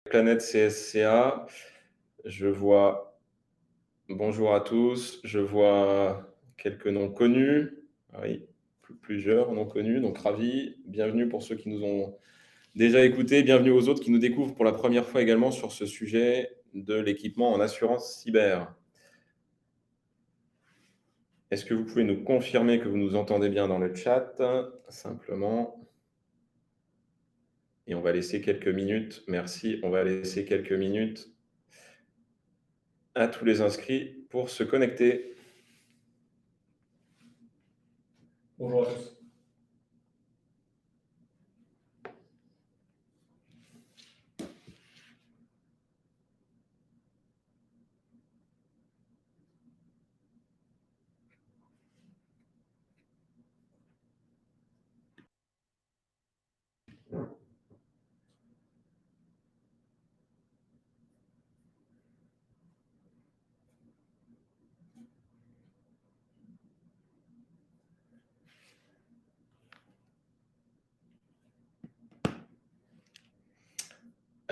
Planète CSCA. Je vois bonjour à tous. Je vois quelques noms connus. Oui, plusieurs noms connus, donc ravi. Bienvenue pour ceux qui nous ont déjà écoutés. Bienvenue aux autres qui nous découvrent pour la première fois également sur ce sujet de l'équipement en assurance cyber. Est-ce que vous pouvez nous confirmer que vous nous entendez bien dans le chat, simplement? Et on va laisser quelques minutes. Merci. On va laisser quelques minutes à tous les inscrits pour se connecter. Bonjour à tous.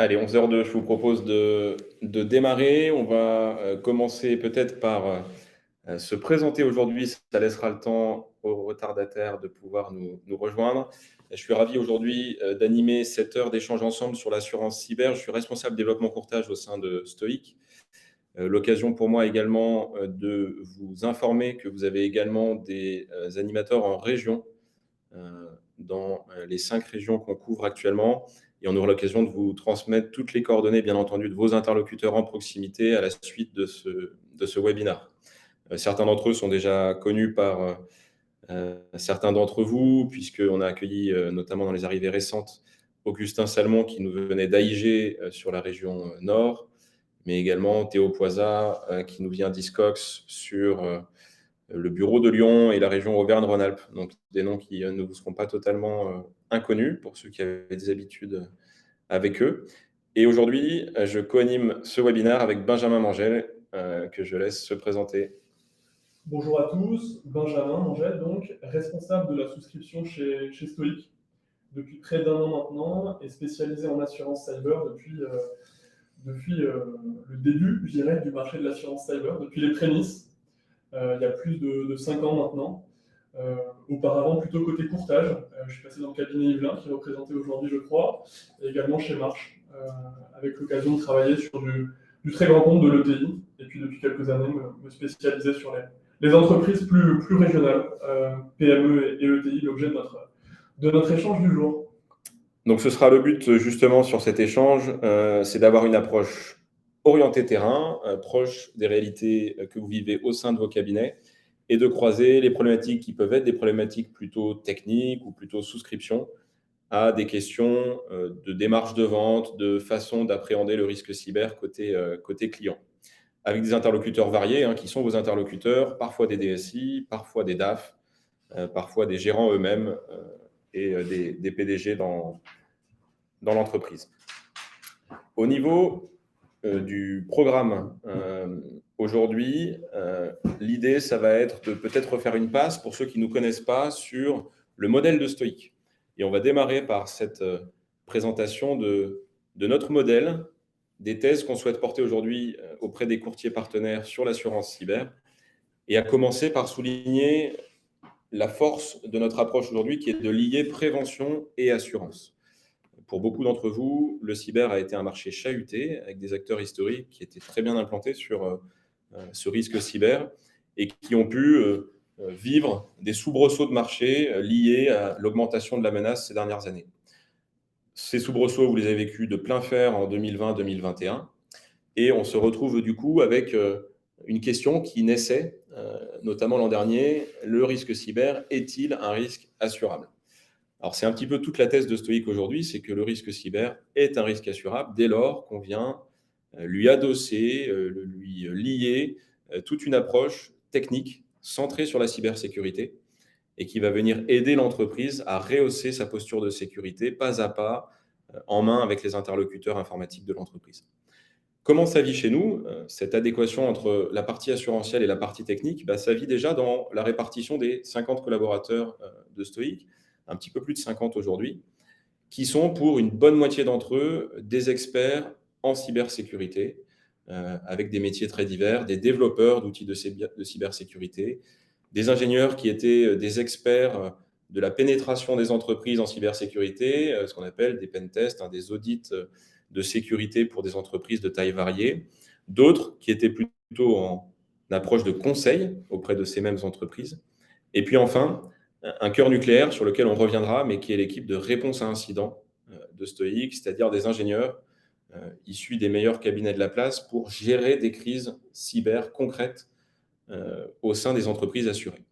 Allez, 11h02, je vous propose de démarrer. On va commencer peut-être par se présenter aujourd'hui. Ça laissera le temps aux retardataires de pouvoir nous rejoindre. Je suis ravi aujourd'hui d'animer cette heure d'échange ensemble sur l'assurance cyber. Je suis responsable développement courtage au sein de Stoic. L'occasion pour moi également de vous informer que vous avez également des animateurs en région dans les 5 régions qu'on couvre actuellement. Et on aura l'occasion de vous transmettre toutes les coordonnées, bien entendu, de vos interlocuteurs en proximité à la suite de ce webinaire. Certains d'entre eux sont déjà connus par certains d'entre vous, puisqu'on a accueilli, notamment dans les arrivées récentes, Augustin Salmon, qui nous venait d'AIG sur la région Nord, mais également Théo Poisa, qui nous vient d'Iscox sur le bureau de Lyon et la région Auvergne-Rhône-Alpes. Donc, des noms qui ne vous seront pas totalement inconnus pour ceux qui avaient des habitudes avec eux. Et aujourd'hui, je co-anime ce webinaire avec Benjamin Mangel, que je laisse se présenter. Bonjour à tous, Benjamin Mangel, donc responsable de la souscription chez Stoic depuis près d'1 an maintenant et spécialisé en assurance cyber depuis le début, je dirais, du marché de l'assurance cyber, depuis les prémices, il y a plus de 5 ans maintenant. Auparavant, plutôt côté courtage, je suis passé dans le cabinet Yvelin, qui est représenté aujourd'hui, je crois, et également chez Marche, avec l'occasion de travailler sur du très grand compte de l'ETI, et puis depuis quelques années, me spécialiser sur les entreprises plus régionales, PME et ETI, l'objet de notre échange du jour. Donc, ce sera le but justement sur cet échange, c'est d'avoir une approche orientée terrain, proche des réalités que vous vivez au sein de vos cabinets, et de croiser les problématiques qui peuvent être des problématiques plutôt techniques ou plutôt souscription à des questions de démarche de vente, de façon d'appréhender le risque cyber côté client. Avec des interlocuteurs variés, qui sont vos interlocuteurs, parfois des DSI, parfois des DAF, parfois des gérants eux-mêmes et des PDG dans l'entreprise. Au niveau du programme, aujourd'hui, l'idée, ça va être de peut-être refaire une passe pour ceux qui ne nous connaissent pas sur le modèle de Stoic. Et on va démarrer par cette présentation de notre modèle, des thèses qu'on souhaite porter aujourd'hui auprès des courtiers partenaires sur l'assurance cyber, et à commencer par souligner la force de notre approche aujourd'hui qui est de lier prévention et assurance. Pour beaucoup d'entre vous, le cyber a été un marché chahuté avec des acteurs historiques qui étaient très bien implantés sur ce risque cyber et qui ont pu vivre des soubresauts de marché liés à l'augmentation de la menace ces dernières années. Ces soubresauts, vous les avez vécus de plein fer en 2020-2021 et on se retrouve du coup avec une question qui naissait, notamment l'an dernier, le risque cyber est-il un risque assurable ? Alors, c'est un petit peu toute la thèse de Stoic aujourd'hui, c'est que le risque cyber est un risque assurable dès lors qu'on vient lui adosser, lui lier toute une approche technique centrée sur la cybersécurité et qui va venir aider l'entreprise à rehausser sa posture de sécurité pas à pas en main avec les interlocuteurs informatiques de l'entreprise. Comment ça vit chez nous, cette adéquation entre la partie assurantielle et la partie technique? Ça vit déjà dans la répartition des 50 collaborateurs de Stoic, un petit peu plus de 50 aujourd'hui, qui sont pour une bonne moitié d'entre eux des experts en cybersécurité, avec des métiers très divers, des développeurs d'outils de cybersécurité, des ingénieurs qui étaient des experts de la pénétration des entreprises en cybersécurité, ce qu'on appelle des pentests, des audits de sécurité pour des entreprises de taille variée, d'autres qui étaient plutôt en approche de conseil auprès de ces mêmes entreprises, et puis enfin, un cœur nucléaire sur lequel on reviendra, mais qui est l'équipe de réponse à incidents de Stoic, c'est-à-dire des ingénieurs issus des meilleurs cabinets de la place pour gérer des crises cyber concrètes au sein des entreprises assurées.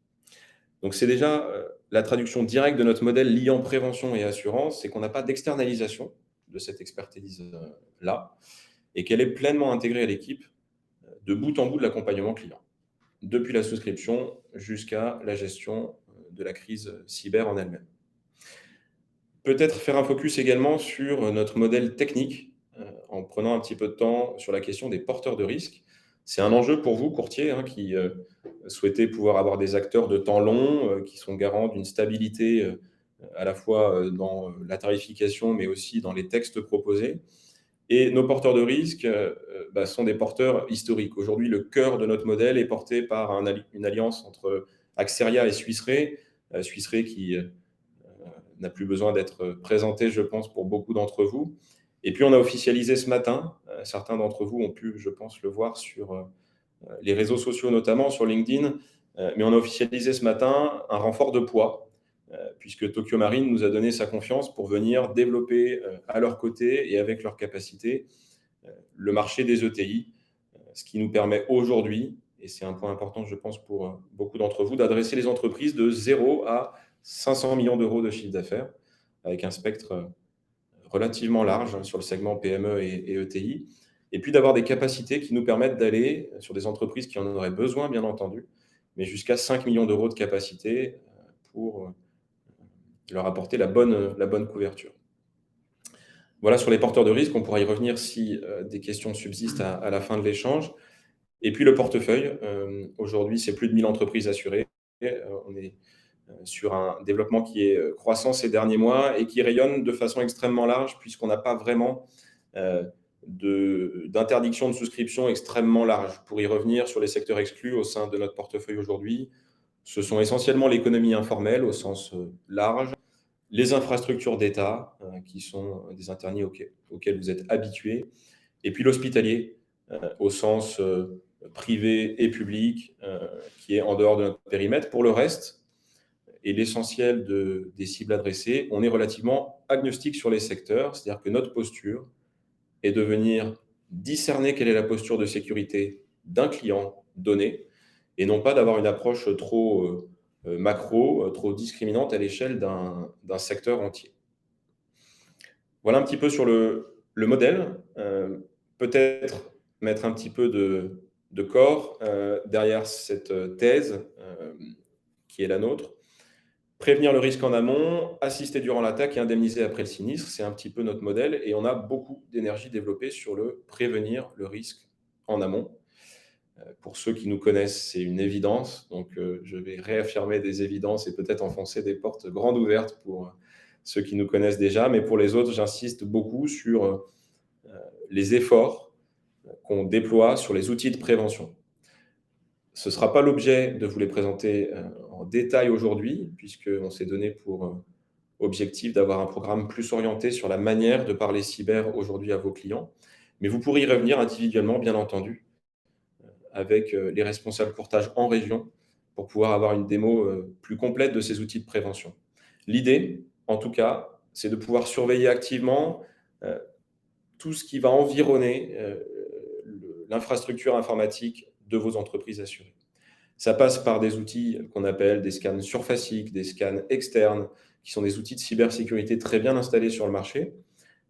Donc c'est déjà la traduction directe de notre modèle liant prévention et assurance, c'est qu'on n'a pas d'externalisation de cette expertise-là et qu'elle est pleinement intégrée à l'équipe de bout en bout de l'accompagnement client, depuis la souscription jusqu'à la gestion de la crise cyber en elle-même. Peut-être faire un focus également sur notre modèle technique, en prenant un petit peu de temps sur la question des porteurs de risques. C'est un enjeu pour vous, courtiers, qui souhaitez pouvoir avoir des acteurs de temps long, qui sont garants d'une stabilité à la fois dans la tarification, mais aussi dans les textes proposés. Et nos porteurs de risques sont des porteurs historiques. Aujourd'hui, le cœur de notre modèle est porté par une alliance entre Axeria et Swiss Re. Swiss Re qui n'a plus besoin d'être présenté, je pense, pour beaucoup d'entre vous. Et puis, on a officialisé ce matin, certains d'entre vous ont pu, je pense, le voir sur les réseaux sociaux, notamment sur LinkedIn, mais on a officialisé ce matin un renfort de poids, puisque Tokio Marine nous a donné sa confiance pour venir développer à leur côté et avec leur capacité le marché des ETI, ce qui nous permet aujourd'hui, et c'est un point important, je pense, pour beaucoup d'entre vous, d'adresser les entreprises de 0 à 500 millions d'euros de chiffre d'affaires, avec un spectre relativement large sur le segment PME et ETI, et puis d'avoir des capacités qui nous permettent d'aller sur des entreprises qui en auraient besoin, bien entendu, mais jusqu'à 5 millions d'euros de capacité pour leur apporter la bonne couverture. Voilà sur les porteurs de risque, on pourra y revenir si des questions subsistent à la fin de l'échange. Et puis le portefeuille, aujourd'hui c'est plus de 1000 entreprises assurées, on est sur un développement qui est croissant ces derniers mois et qui rayonne de façon extrêmement large puisqu'on n'a pas vraiment d'interdiction de souscription extrêmement large. Pour y revenir sur les secteurs exclus au sein de notre portefeuille aujourd'hui, ce sont essentiellement l'économie informelle au sens large, les infrastructures d'État qui sont des interdits auxquels vous êtes habitués, et puis l'hospitalier au sens privé et public qui est en dehors de notre périmètre. Pour le reste, et l'essentiel des cibles adressées, on est relativement agnostique sur les secteurs, c'est-à-dire que notre posture est de venir discerner quelle est la posture de sécurité d'un client donné, et non pas d'avoir une approche trop macro, trop discriminante à l'échelle d'un secteur entier. Voilà un petit peu sur le modèle. Peut-être mettre un petit peu de corps derrière cette thèse qui est la nôtre. Prévenir le risque en amont, assister durant l'attaque et indemniser après le sinistre, c'est un petit peu notre modèle et on a beaucoup d'énergie développée sur le prévenir le risque en amont. Pour ceux qui nous connaissent, c'est une évidence, donc je vais réaffirmer des évidences et peut-être enfoncer des portes grandes ouvertes pour ceux qui nous connaissent déjà, mais pour les autres, j'insiste beaucoup sur les efforts qu'on déploie sur les outils de prévention. Ce ne sera pas l'objet de vous les présenter en détail aujourd'hui, puisqu'on s'est donné pour objectif d'avoir un programme plus orienté sur la manière de parler cyber aujourd'hui à vos clients. Mais vous pourrez y revenir individuellement, bien entendu, avec les responsables courtage en région pour pouvoir avoir une démo plus complète de ces outils de prévention. L'idée, en tout cas, c'est de pouvoir surveiller activement tout ce qui va environner l'infrastructure informatique de vos entreprises assurées. Ça passe par des outils qu'on appelle des scans surfaciques, des scans externes, qui sont des outils de cybersécurité très bien installés sur le marché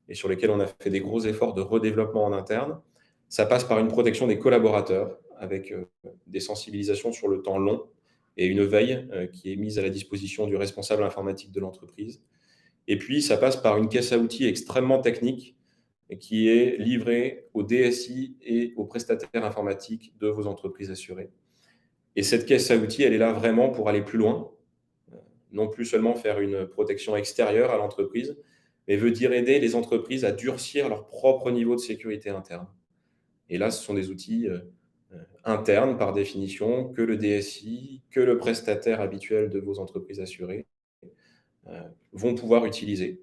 et sur lesquels on a fait des gros efforts de redéveloppement en interne. Ça passe par une protection des collaborateurs avec des sensibilisations sur le temps long et une veille qui est mise à la disposition du responsable informatique de l'entreprise. Et puis, ça passe par une caisse à outils extrêmement technique qui est livrée aux DSI et aux prestataires informatiques de vos entreprises assurées. Et cette caisse à outils, elle est là vraiment pour aller plus loin, non plus seulement faire une protection extérieure à l'entreprise, mais veut dire aider les entreprises à durcir leur propre niveau de sécurité interne. Et là, ce sont des outils internes, par définition, que le DSI, que le prestataire habituel de vos entreprises assurées vont pouvoir utiliser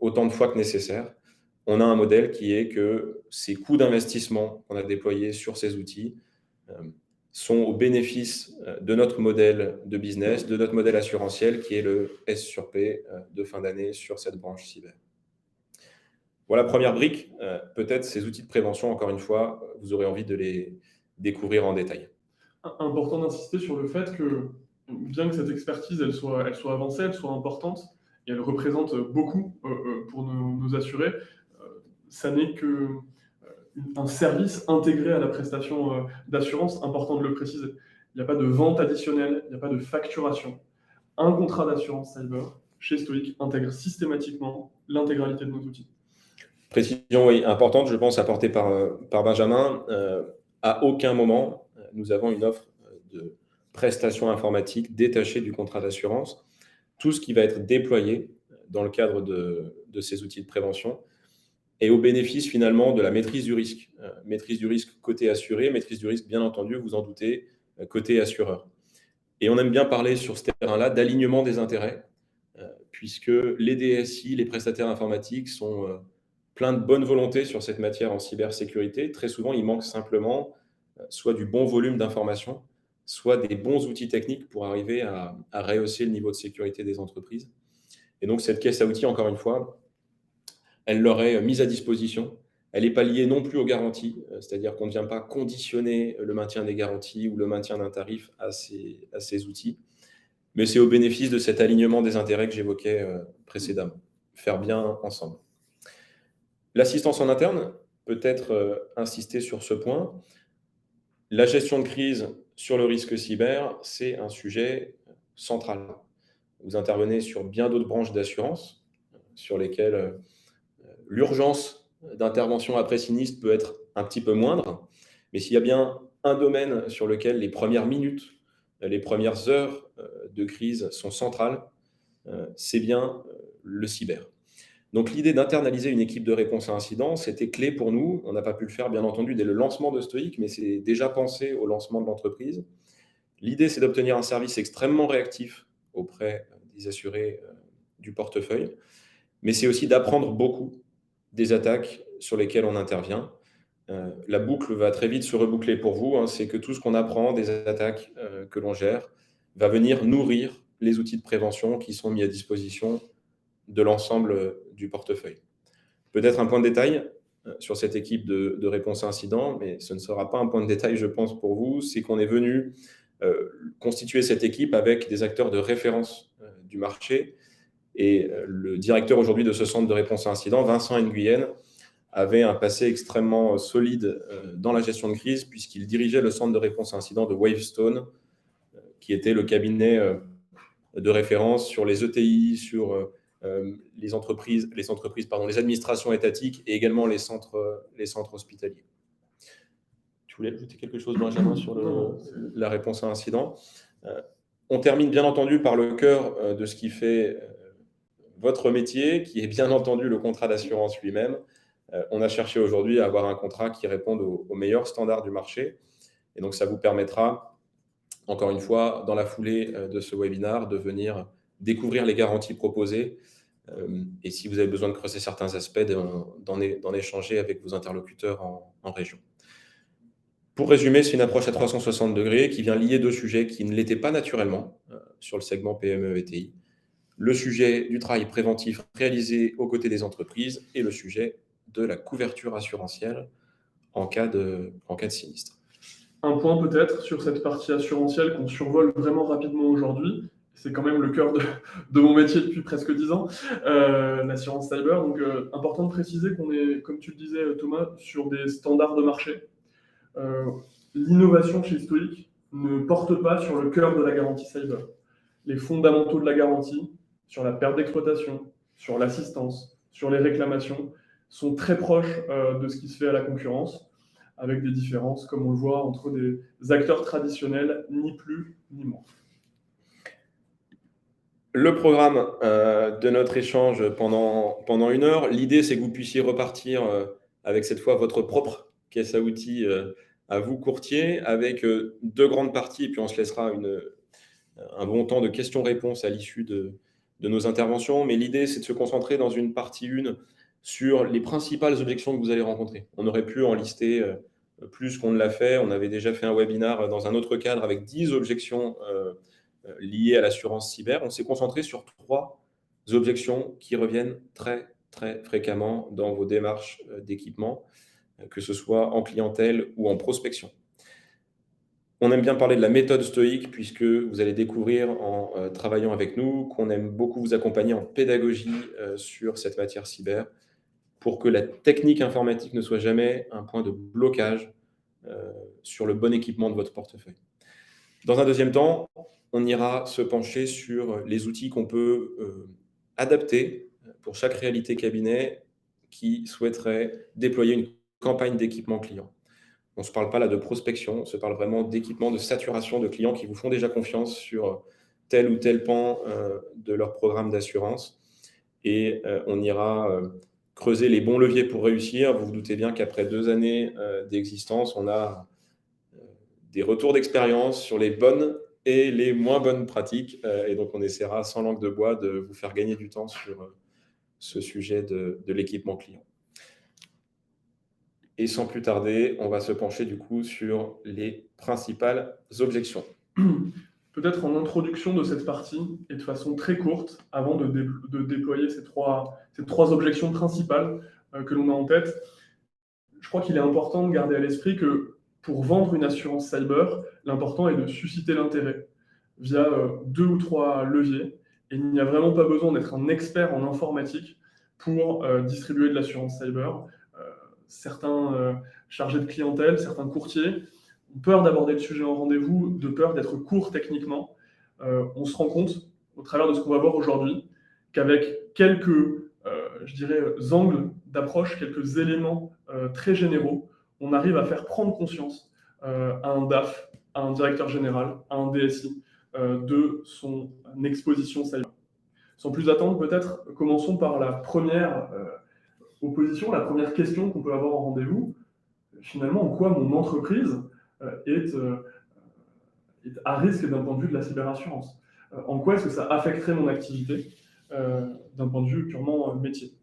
autant de fois que nécessaire. On a un modèle qui est que ces coûts d'investissement qu'on a déployés sur ces outils sont au bénéfice de notre modèle de business, de notre modèle assurantiel, qui est le S sur P de fin d'année sur cette branche cyber. Voilà, première brique. Peut-être ces outils de prévention, encore une fois, vous aurez envie de les découvrir en détail. Important d'insister sur le fait que, bien que cette expertise elle soit avancée, elle soit importante, et elle représente beaucoup pour nos assurés, ça n'est qu'un service intégré à la prestation d'assurance, important de le préciser. Il n'y a pas de vente additionnelle, il n'y a pas de facturation. Un contrat d'assurance cyber chez Stoic intègre systématiquement l'intégralité de nos outils. Précision, oui, importante, je pense, apportée par Benjamin. À aucun moment, nous avons une offre de prestation informatique détachée du contrat d'assurance. Tout ce qui va être déployé dans le cadre de ces outils de prévention est au bénéfice finalement de la maîtrise du risque. Maîtrise du risque côté assuré, maîtrise du risque, bien entendu, vous en doutez, côté assureur. Et on aime bien parler sur ce terrain-là d'alignement des intérêts, puisque les DSI, les prestataires informatiques sont plein de bonne volonté sur cette matière en cybersécurité. Très souvent, il manque simplement soit du bon volume d'informations, soit des bons outils techniques pour arriver à rehausser le niveau de sécurité des entreprises. Et donc, cette caisse à outils, encore une fois, elle leur est mise à disposition. Elle n'est pas liée non plus aux garanties, c'est-à-dire qu'on ne vient pas conditionner le maintien des garanties ou le maintien d'un tarif à ces outils, mais c'est au bénéfice de cet alignement des intérêts que j'évoquais précédemment. Faire bien ensemble. L'assistance en interne, peut-être insister sur ce point. La gestion de crise sur le risque cyber, c'est un sujet central. Vous intervenez sur bien d'autres branches d'assurance, sur lesquelles l'urgence d'intervention après sinistre peut être un petit peu moindre. Mais s'il y a bien un domaine sur lequel les premières minutes, les premières heures de crise sont centrales, c'est bien le cyber. Donc l'idée d'internaliser une équipe de réponse à incident, c'était clé pour nous. On n'a pas pu le faire, bien entendu, dès le lancement de Stoic, mais c'est déjà pensé au lancement de l'entreprise. L'idée, c'est d'obtenir un service extrêmement réactif auprès des assurés du portefeuille, mais c'est aussi d'apprendre beaucoup des attaques sur lesquelles on intervient. La boucle va très vite se reboucler pour vous. C'est que tout ce qu'on apprend des attaques que l'on gère va venir nourrir les outils de prévention qui sont mis à disposition de l'ensemble du portefeuille. Peut-être un point de détail sur cette équipe de réponse à incident, mais ce ne sera pas un point de détail, je pense, pour vous, c'est qu'on est venu constituer cette équipe avec des acteurs de référence du marché. Et le directeur aujourd'hui de ce centre de réponse à incident, Vincent Nguyen, avait un passé extrêmement solide dans la gestion de crise, puisqu'il dirigeait le centre de réponse à incident de Wavestone, qui était le cabinet de référence sur les ETI, sur les administrations étatiques et également les centres hospitaliers. Tu voulais ajouter quelque chose, Benjamin, sur la réponse à incident? On termine bien entendu par le cœur de ce qui fait votre métier, qui est bien entendu le contrat d'assurance lui-même. On a cherché aujourd'hui à avoir un contrat qui réponde aux meilleurs standards du marché. Et donc, ça vous permettra, encore une fois, dans la foulée de ce webinaire, de venir découvrir les garanties proposées. Et si vous avez besoin de creuser certains aspects, d'en échanger avec vos interlocuteurs en région. Pour résumer, c'est une approche à 360 degrés qui vient lier deux sujets qui ne l'étaient pas naturellement sur le segment PME et TI. Le sujet du travail préventif réalisé aux côtés des entreprises et le sujet de la couverture assurantielle en cas de sinistre. Un point peut-être sur cette partie assurantielle qu'on survole vraiment rapidement aujourd'hui, c'est quand même le cœur de mon métier depuis presque 10 ans, l'assurance cyber. Donc, important de préciser qu'on est, comme tu le disais Thomas, sur des standards de marché. L'innovation chez Stoic ne porte pas sur le cœur de la garantie cyber. Les fondamentaux de la garantie, sur la perte d'exploitation, sur l'assistance, sur les réclamations, sont très proches de ce qui se fait à la concurrence, avec des différences, comme on le voit, entre des acteurs traditionnels, ni plus ni moins. Le programme de notre échange pendant 1 heure, l'idée, c'est que vous puissiez repartir avec cette fois votre propre caisse à outils à vous, courtier, avec 2 grandes parties, et puis on se laissera un bon temps de questions-réponses à l'issue de nos interventions. Mais l'idée, c'est de se concentrer dans une partie 1 sur les principales objections que vous allez rencontrer. On aurait pu en lister plus qu'on ne l'a fait. On avait déjà fait un webinar dans un autre cadre avec 10 objections liées à l'assurance cyber. On s'est concentré sur 3 objections qui reviennent très, très fréquemment dans vos démarches d'équipement, que ce soit en clientèle ou en prospection. On aime bien parler de la méthode stoïque, puisque vous allez découvrir en travaillant avec nous qu'on aime beaucoup vous accompagner en pédagogie sur cette matière cyber, pour que la technique informatique ne soit jamais un point de blocage sur le bon équipement de votre portefeuille. Dans un deuxième temps, on ira se pencher sur les outils qu'on peut adapter pour chaque réalité cabinet qui souhaiterait déployer une campagne d'équipement client. On ne se parle pas là de prospection, on se parle vraiment d'équipement, de saturation de clients qui vous font déjà confiance sur tel ou tel pan de leur programme d'assurance. Et on ira creuser les bons leviers pour réussir. Vous vous doutez bien qu'après 2 années d'existence, on a des retours d'expérience sur les bonnes et les moins bonnes pratiques. Et donc, on essaiera, sans langue de bois, de vous faire gagner du temps sur ce sujet de l'équipement client. Et sans plus tarder, on va se pencher du coup sur les principales objections. Peut-être en introduction de cette partie, et de façon très courte, avant de déployer ces trois objections principales que l'on a en tête, je crois qu'il est important de garder à l'esprit que pour vendre une assurance cyber, l'important est de susciter l'intérêt via 2 ou 3 leviers. Et il n'y a vraiment pas besoin d'être un expert en informatique pour distribuer de l'assurance cyber. Certains chargés de clientèle, certains courtiers ont peur d'aborder le sujet en rendez-vous, de peur d'être court techniquement. On se rend compte, au travers de ce qu'on va voir aujourd'hui, qu'avec quelques, je dirais, angles d'approche, quelques éléments très généraux, on arrive à faire prendre conscience à un DAF, à un directeur général, à un DSI de son exposition cyber. Sans plus attendre, peut-être, commençons par la première opposition, la première question qu'on peut avoir en rendez-vous. Finalement, en quoi mon entreprise est à risque d'un point de vue de la cyberassurance? En quoi est-ce que ça affecterait mon activité d'un point de vue purement métier?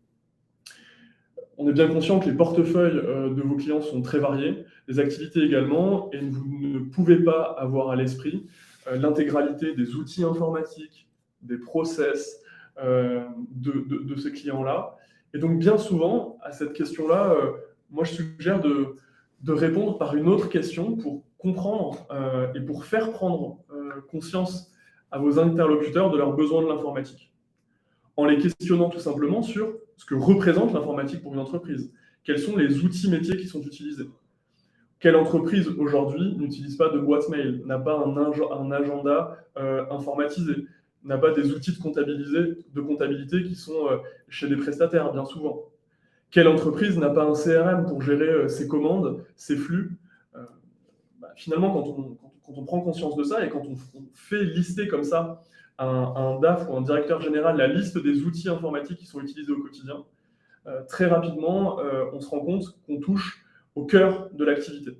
On est bien conscient que les portefeuilles de vos clients sont très variés, les activités également, et vous ne pouvez pas avoir à l'esprit l'intégralité des outils informatiques, des process de ces clients-là. Et donc, bien souvent, à cette question-là, moi, je suggère de répondre par une autre question pour comprendre et pour faire prendre conscience à vos interlocuteurs de leurs besoins de l'informatique, en les questionnant tout simplement sur ce que représente l'informatique pour une entreprise. Quels sont les outils métiers qui sont utilisés? Quelle entreprise aujourd'hui n'utilise pas de boîte mail, n'a pas un agenda informatisé, n'a pas des outils de comptabilité qui sont chez des prestataires, bien souvent? Quelle entreprise n'a pas un CRM pour gérer ses commandes, ses flux? Finalement, quand on prend conscience de ça et quand on fait lister comme ça un DAF ou un directeur général la liste des outils informatiques qui sont utilisés au quotidien, très rapidement, on se rend compte qu'on touche au cœur de l'activité.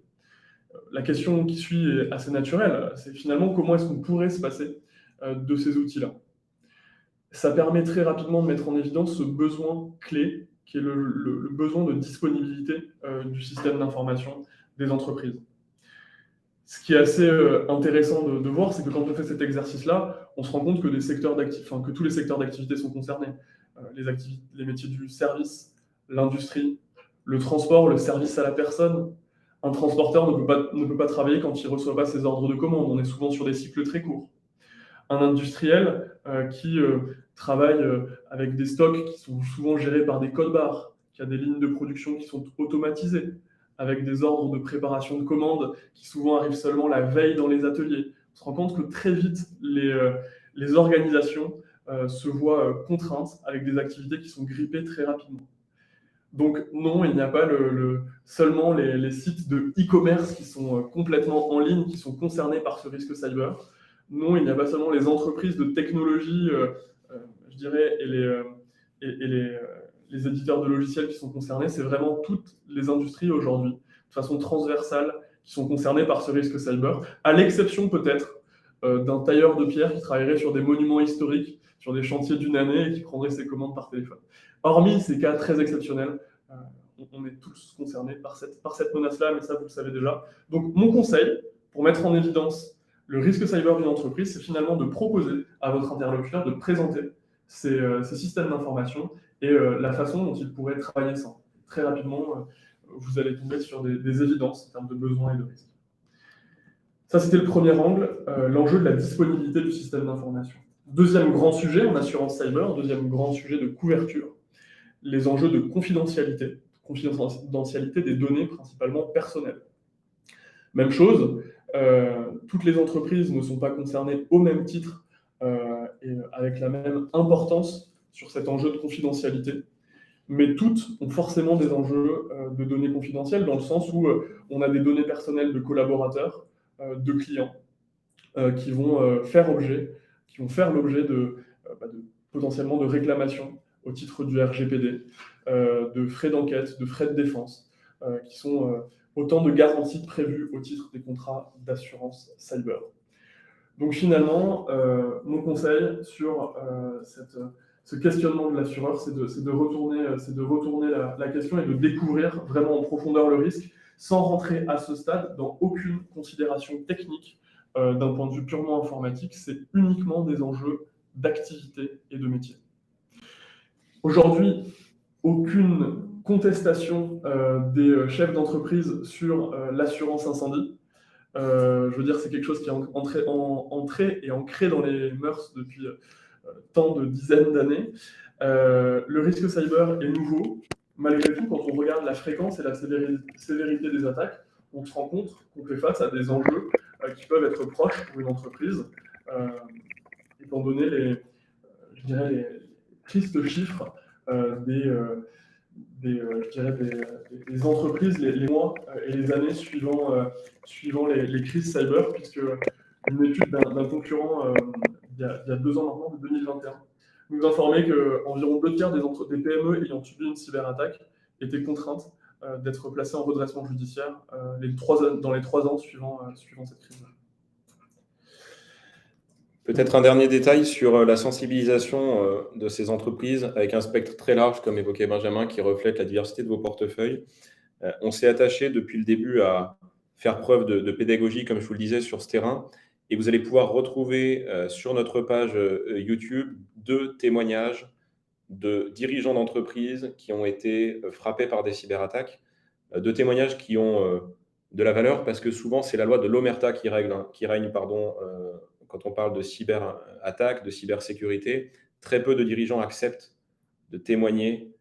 La question qui suit est assez naturelle, c'est finalement comment est-ce qu'on pourrait se passer de ces outils-là. Ça permet très rapidement de mettre en évidence ce besoin clé qui est le besoin de disponibilité du système d'information des entreprises. Ce qui est assez intéressant de voir, c'est que quand on fait cet exercice-là, on se rend compte que que tous les secteurs d'activité sont concernés. Les métiers du service, l'industrie, le transport, le service à la personne. Un transporteur ne peut pas travailler quand il ne reçoit pas ses ordres de commande. On est souvent sur des cycles très courts. Un industriel qui travaille avec des stocks qui sont souvent gérés par des codes barres, qui a des lignes de production qui sont automatisées, avec des ordres de préparation de commandes qui souvent arrivent seulement la veille dans les ateliers. On se rend compte que très vite, les organisations se voient contraintes avec des activités qui sont grippées très rapidement. Donc non, il n'y a pas seulement les sites de e-commerce qui sont complètement en ligne, qui sont concernés par ce risque cyber. Non, il n'y a pas seulement les entreprises de technologie, je dirais, les éditeurs de logiciels qui sont concernés, c'est vraiment toutes les industries aujourd'hui, de façon transversale, qui sont concernées par ce risque cyber, à l'exception peut-être d'un tailleur de pierre qui travaillerait sur des monuments historiques, sur des chantiers d'une année et qui prendrait ses commandes par téléphone. Hormis ces cas très exceptionnels, on est tous concernés par cette menace-là, mais ça, vous le savez déjà. Donc, mon conseil, pour mettre en évidence le risque cyber d'une entreprise, c'est finalement de proposer à votre interlocuteur de présenter ces systèmes d'information et la façon dont il pourrait travailler sans. Très rapidement, vous allez tomber sur des évidences en termes de besoins et de risques. Ça, c'était le premier angle, l'enjeu de la disponibilité du système d'information. Deuxième grand sujet en assurance cyber, deuxième grand sujet de couverture, les enjeux de confidentialité des données principalement personnelles. Même chose, toutes les entreprises ne sont pas concernées au même titre et avec la même importance sur cet enjeu de confidentialité, mais toutes ont forcément des enjeux de données confidentielles dans le sens où on a des données personnelles de collaborateurs, de clients, qui vont faire l'objet de potentiellement de réclamations au titre du RGPD, de frais d'enquête, de frais de défense, qui sont autant de garanties prévues au titre des contrats d'assurance cyber. Donc finalement, mon conseil sur ce questionnement de l'assureur, c'est de retourner la question et de découvrir vraiment en profondeur le risque, sans rentrer à ce stade dans aucune considération technique d'un point de vue purement informatique. C'est uniquement des enjeux d'activité et de métier. Aujourd'hui, aucune contestation des chefs d'entreprise sur l'assurance incendie. Je veux dire, c'est quelque chose qui est entré et ancré dans les mœurs depuis tant de dizaines d'années. Le risque cyber est nouveau. Malgré tout, quand on regarde la fréquence et la sévérité des attaques, on se rend compte qu'on fait face à des enjeux qui peuvent être proches pour une entreprise, étant donné les tristes chiffres des entreprises les mois et les années suivant les crises cyber, puisque une étude d'un concurrent il y a 2 ans maintenant, de 2021, nous informait qu'environ 2/3 des PME ayant subi une cyberattaque étaient contraintes d'être placées en redressement judiciaire dans les 3 ans suivant cette crise. Peut-être un dernier détail sur la sensibilisation de ces entreprises avec un spectre très large, comme évoquait Benjamin, qui reflète la diversité de vos portefeuilles. On s'est attaché depuis le début à faire preuve de pédagogie, comme je vous le disais, sur ce terrain. Et vous allez pouvoir retrouver sur notre page YouTube 2 témoignages de dirigeants d'entreprises qui ont été frappés par des cyberattaques. 2 témoignages qui ont de la valeur parce que souvent, c'est la loi de l'omerta qui règne quand on parle de cyberattaque, de cybersécurité. Très peu de dirigeants acceptent de témoigner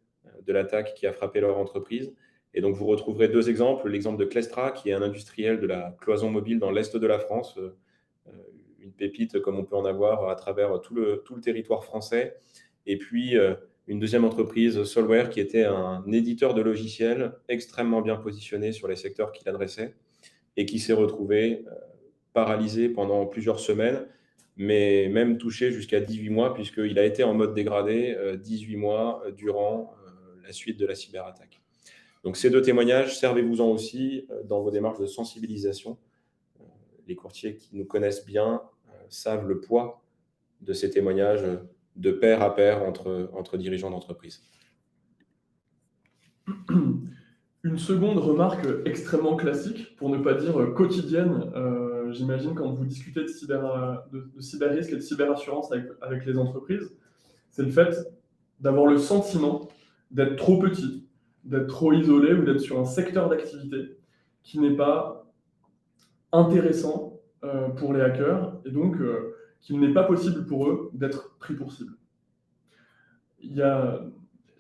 de l'attaque qui a frappé leur entreprise. Et donc, vous retrouverez 2 exemples. L'exemple de Clestra, qui est un industriel de la cloison mobile dans l'est de la France, une pépite comme on peut en avoir à travers tout le territoire français. Et puis, une deuxième entreprise, Solware, qui était un éditeur de logiciels extrêmement bien positionné sur les secteurs qu'il adressait et qui s'est retrouvé paralysé pendant plusieurs semaines, mais même touché jusqu'à 18 mois, puisqu'il a été en mode dégradé 18 mois durant la suite de la cyberattaque. Donc ces 2 témoignages, servez-vous-en aussi dans vos démarches de sensibilisation. Les courtiers qui nous connaissent bien savent le poids de ces témoignages de pair à pair entre dirigeants d'entreprise. Une seconde remarque extrêmement classique, pour ne pas dire quotidienne, j'imagine quand vous discutez de cyber-risque et de cyberassurance avec les entreprises, c'est le fait d'avoir le sentiment d'être trop petit, d'être trop isolé ou d'être sur un secteur d'activité qui n'est pas intéressant pour les hackers et donc qu'il n'est pas possible pour eux d'être pris pour cible. Il y a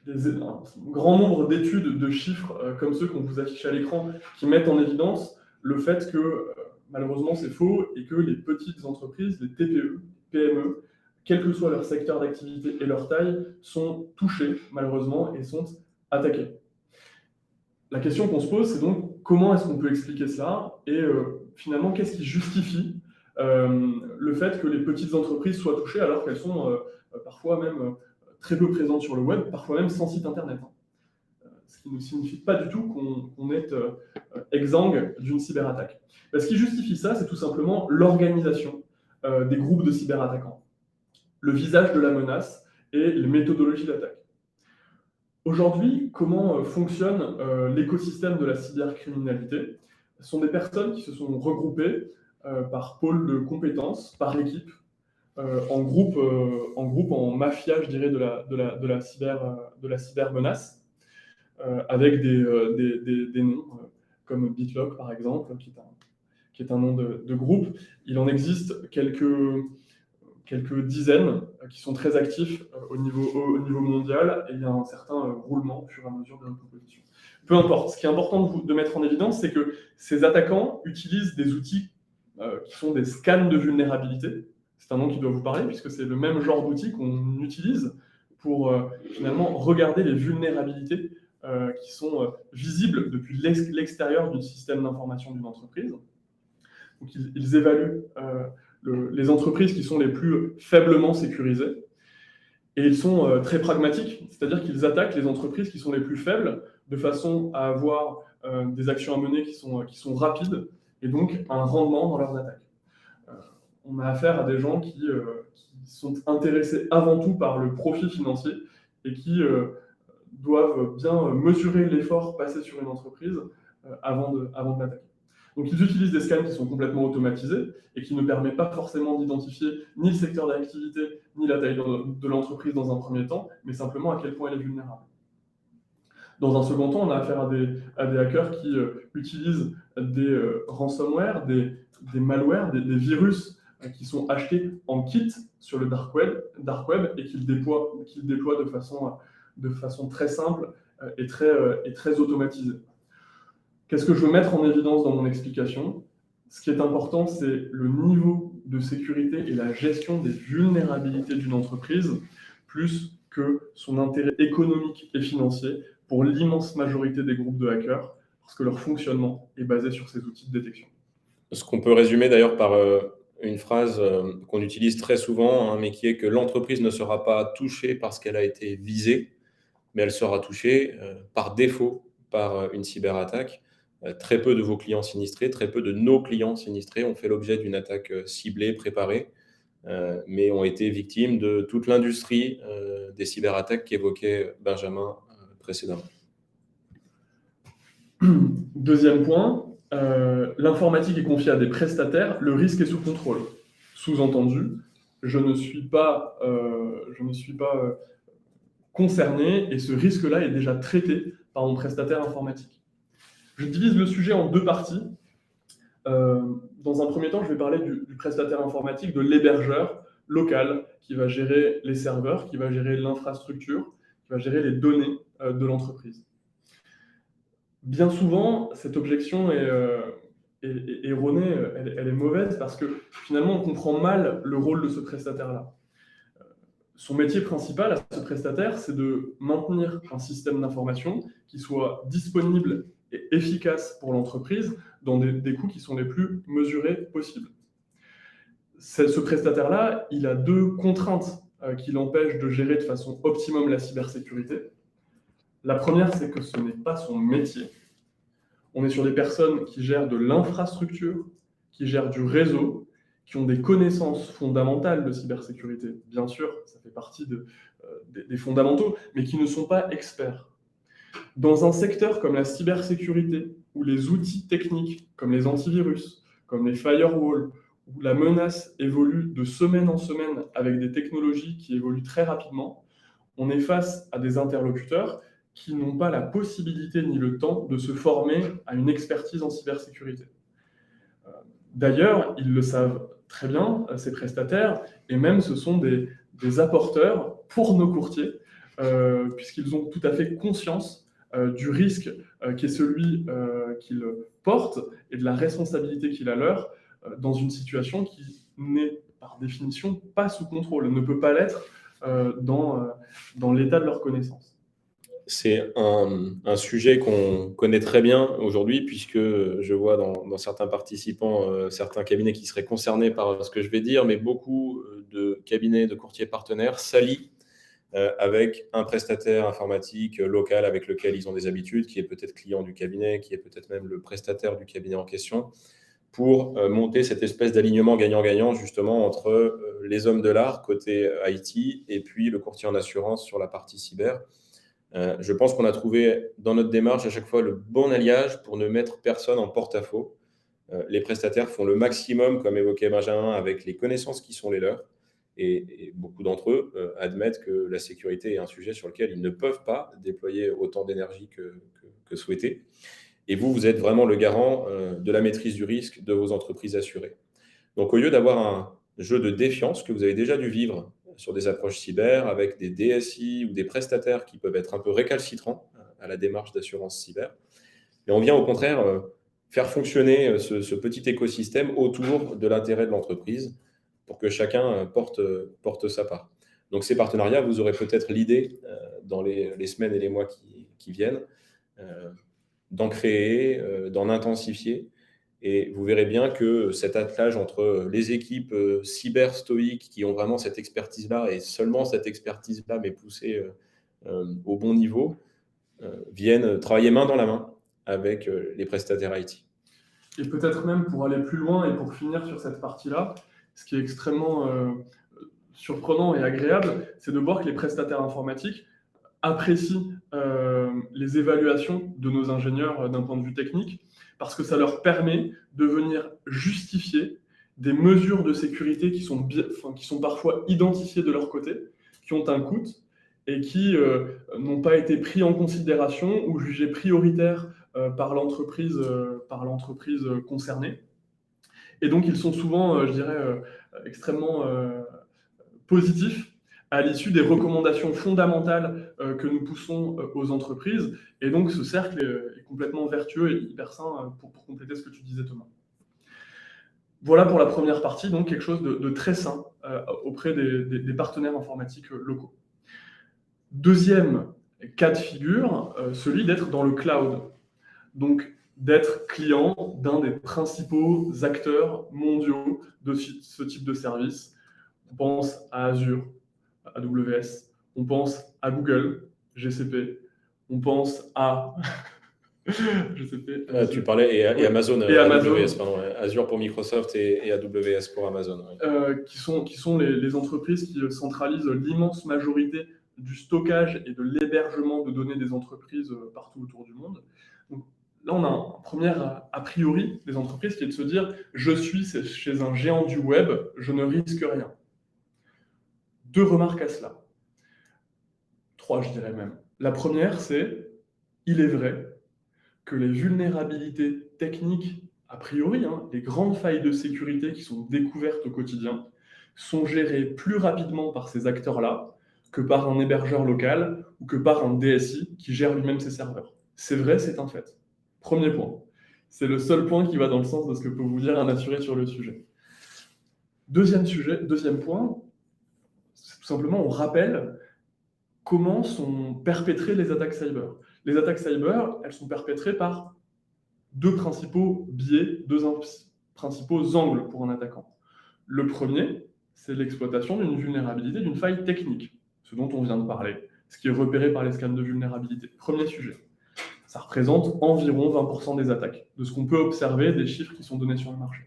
un grand nombre d'études de chiffres comme ceux qu'on vous affiche à l'écran qui mettent en évidence le fait que malheureusement c'est faux et que les petites entreprises, les TPE, PME, quel que soit leur secteur d'activité et leur taille, sont touchées malheureusement et sont attaquées. La question qu'on se pose, c'est donc comment est-ce qu'on peut expliquer cela et finalement qu'est-ce qui justifie le fait que les petites entreprises soient touchées alors qu'elles sont parfois même très peu présentes sur le web, parfois même sans site internet. Ce qui ne signifie pas du tout qu'on est exsangue d'une cyberattaque. Ce qui justifie ça, c'est tout simplement l'organisation des groupes de cyberattaquants, le visage de la menace et les méthodologies d'attaque. Aujourd'hui, comment fonctionne l'écosystème de la cybercriminalité? Ce sont des personnes qui se sont regroupées par pôle de compétences, par équipe, en groupe, en mafia, je dirais, de la cybermenace, avec des noms comme BitLock, par exemple, qui est un nom de groupe. Il en existe quelques dizaines qui sont très actifs au niveau mondial, et il y a un certain roulement au fur et à mesure de la composition. Peu importe, ce qui est important de mettre en évidence, c'est que ces attaquants utilisent des outils qui sont des scans de vulnérabilité. C'est un nom qui doit vous parler, puisque c'est le même genre d'outils qu'on utilise pour finalement regarder les vulnérabilités qui sont visibles depuis l'extérieur du système d'information d'une entreprise. Donc, ils évaluent les entreprises qui sont les plus faiblement sécurisées, et ils sont très pragmatiques, c'est-à-dire qu'ils attaquent les entreprises qui sont les plus faibles de façon à avoir des actions à mener qui sont rapides et donc un rendement dans leurs attaques. On a affaire à des gens qui sont intéressés avant tout par le profit financier et qui doivent bien mesurer l'effort passé sur une entreprise avant de l'attaquer. Donc ils utilisent des scans qui sont complètement automatisés et qui ne permettent pas forcément d'identifier ni le secteur d'activité, ni la taille de l'entreprise dans un premier temps, mais simplement à quel point elle est vulnérable. Dans un second temps, on a affaire à des hackers qui utilisent des ransomware, des malwares, des virus qui sont achetés en kit sur le dark web et qu'ils déploient de façon très simple et très automatisée. Qu'est-ce que je veux mettre en évidence dans mon explication? Ce qui est important, c'est le niveau de sécurité et la gestion des vulnérabilités d'une entreprise, plus que son intérêt économique et financier pour l'immense majorité des groupes de hackers, parce que leur fonctionnement est basé sur ces outils de détection. Ce qu'on peut résumer d'ailleurs par une phrase qu'on utilise très souvent, mais qui est que l'entreprise ne sera pas touchée parce qu'elle a été visée, mais elle sera touchée par défaut par une cyberattaque. Très peu de vos clients sinistrés, très peu de nos clients sinistrés ont fait l'objet d'une attaque ciblée, préparée, mais ont été victimes de toute l'industrie des cyberattaques qu'évoquait Benjamin précédemment. Deuxième point, l'informatique est confiée à des prestataires, le risque est sous contrôle. Sous-entendu, je ne suis pas concerné et ce risque-là est déjà traité par mon prestataire informatique. Je divise le sujet en deux parties. Dans un premier temps, je vais parler du prestataire informatique, de l'hébergeur local qui va gérer les serveurs, qui va gérer l'infrastructure, qui va gérer les données de l'entreprise. Bien souvent, cette objection est erronée, elle est mauvaise parce que finalement, on comprend mal le rôle de ce prestataire-là. Son métier principal à ce prestataire, c'est de maintenir un système d'information qui soit disponible et efficace pour l'entreprise dans des coûts qui sont les plus mesurés possibles. Ce prestataire-là, il a deux contraintes qui l'empêchent de gérer de façon optimum la cybersécurité. La première, c'est que ce n'est pas son métier. On est sur des personnes qui gèrent de l'infrastructure, qui gèrent du réseau, qui ont des connaissances fondamentales de cybersécurité. Bien sûr, ça fait partie des fondamentaux, mais qui ne sont pas experts. Dans un secteur comme la cybersécurité, où les outils techniques comme les antivirus, comme les firewalls, où la menace évolue de semaine en semaine avec des technologies qui évoluent très rapidement, on est face à des interlocuteurs qui n'ont pas la possibilité ni le temps de se former à une expertise en cybersécurité. D'ailleurs, ils le savent très bien, ces prestataires, et même ce sont des apporteurs pour nos courtiers, puisqu'ils ont tout à fait conscience du risque qui est celui qu'ils portent et de la responsabilité qu'il a leur dans une situation qui n'est par définition pas sous contrôle, ne peut pas l'être dans l'état de leur connaissance. C'est un sujet qu'on connaît très bien aujourd'hui, puisque je vois dans certains participants, certains cabinets qui seraient concernés par ce que je vais dire, mais beaucoup de cabinets de courtiers partenaires s'allient avec un prestataire informatique local avec lequel ils ont des habitudes, qui est peut-être client du cabinet, qui est peut-être même le prestataire du cabinet en question, pour monter cette espèce d'alignement gagnant-gagnant justement entre les hommes de l'art côté IT et puis le courtier en assurance sur la partie cyber. Je pense qu'on a trouvé dans notre démarche à chaque fois le bon alliage pour ne mettre personne en porte-à-faux. Les prestataires font le maximum, comme évoquait Benjamin, avec les connaissances qui sont les leurs. Et beaucoup d'entre eux admettent que la sécurité est un sujet sur lequel ils ne peuvent pas déployer autant d'énergie que souhaité. Et vous êtes vraiment le garant de la maîtrise du risque de vos entreprises assurées. Donc, au lieu d'avoir un jeu de défiance que vous avez déjà dû vivre sur des approches cyber avec des DSI ou des prestataires qui peuvent être un peu récalcitrants à la démarche d'assurance cyber, et on vient au contraire faire fonctionner ce petit écosystème autour de l'intérêt de l'entreprise pour que chacun porte sa part. Donc, ces partenariats, vous aurez peut-être l'idée dans les semaines et les mois qui viennent d'en créer, d'en intensifier. Et vous verrez bien que cet attelage entre les équipes cyber stoïques qui ont vraiment cette expertise-là, et seulement cette expertise-là, mais poussée au bon niveau, viennent travailler main dans la main avec les prestataires IT. Et peut-être même pour aller plus loin et pour finir sur cette partie-là, ce qui est extrêmement surprenant et agréable, c'est de voir que les prestataires informatiques apprécient les évaluations de nos ingénieurs d'un point de vue technique, parce que ça leur permet de venir justifier des mesures de sécurité qui sont parfois identifiées de leur côté, qui ont un coût et qui n'ont pas été pris en considération ou jugés prioritaires par l'entreprise concernée. Et donc, ils sont souvent, je dirais, extrêmement positifs à l'issue des recommandations fondamentales que nous poussons aux entreprises. Et donc, ce cercle est complètement vertueux et hyper sain pour compléter ce que tu disais, Thomas. Voilà pour la première partie, donc quelque chose de très sain auprès des partenaires informatiques locaux. Deuxième cas de figure, celui d'être dans le cloud. Donc, d'être client d'un des principaux acteurs mondiaux de ce type de service. On pense à Azure, AWS, on pense à Google, GCP, on pense à GCP. Tu parlais et Amazon, et Amazon. AWS, pardon, Azure pour Microsoft et AWS pour Amazon. Oui. Qui sont les entreprises qui centralisent l'immense majorité du stockage et de l'hébergement de données des entreprises partout autour du monde. Donc, là, on a un premier a priori des entreprises qui est de se dire « je suis chez un géant du web, je ne risque rien ». 2 remarques à cela. 3, je dirais même. La première, c'est « il est vrai que les vulnérabilités techniques, a priori, les grandes failles de sécurité qui sont découvertes au quotidien, sont gérées plus rapidement par ces acteurs-là que par un hébergeur local ou que par un DSI qui gère lui-même ses serveurs. C'est vrai, c'est un fait. Premier point. C'est le seul point qui va dans le sens de ce que peut vous dire un assuré sur le sujet. Deuxième point, c'est tout simplement, on rappelle comment sont perpétrées les attaques cyber. Les attaques cyber, elles sont perpétrées par 2 principaux biais, 2 principaux angles pour un attaquant. Le premier, c'est l'exploitation d'une vulnérabilité, d'une faille technique, ce dont on vient de parler, ce qui est repéré par les scans de vulnérabilité. Premier sujet. Ça représente environ 20% des attaques, de ce qu'on peut observer des chiffres qui sont donnés sur le marché.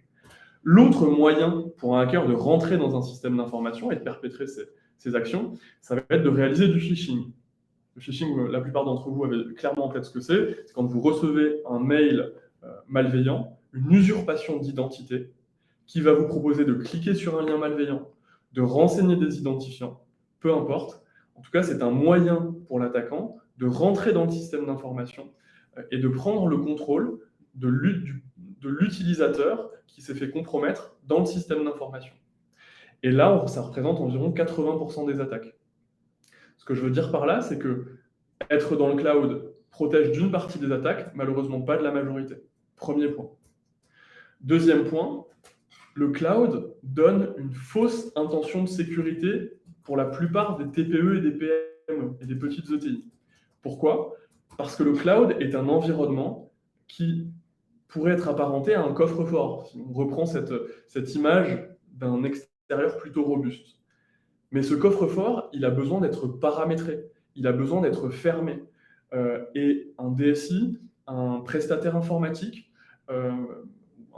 L'autre moyen pour un hacker de rentrer dans un système d'information et de perpétrer ces actions, ça va être de réaliser du phishing. Le phishing, la plupart d'entre vous avez clairement en tête ce que c'est. C'est quand vous recevez un mail malveillant, une usurpation d'identité, qui va vous proposer de cliquer sur un lien malveillant, de renseigner des identifiants, peu importe. En tout cas, c'est un moyen pour l'attaquant de rentrer dans le système d'information et de prendre le contrôle de l'utilisateur qui s'est fait compromettre dans le système d'information. Et là, ça représente environ 80% des attaques. Ce que je veux dire par là, c'est que être dans le cloud protège d'une partie des attaques, malheureusement pas de la majorité. Premier point. Deuxième point, le cloud donne une fausse intention de sécurité pour la plupart des TPE et des PME et des petites ETI. Pourquoi? Parce que le cloud est un environnement qui pourrait être apparenté à un coffre-fort. Si on reprend cette image d'un extérieur plutôt robuste. Mais ce coffre-fort, il a besoin d'être paramétré, il a besoin d'être fermé. Et un DSI, un prestataire informatique, un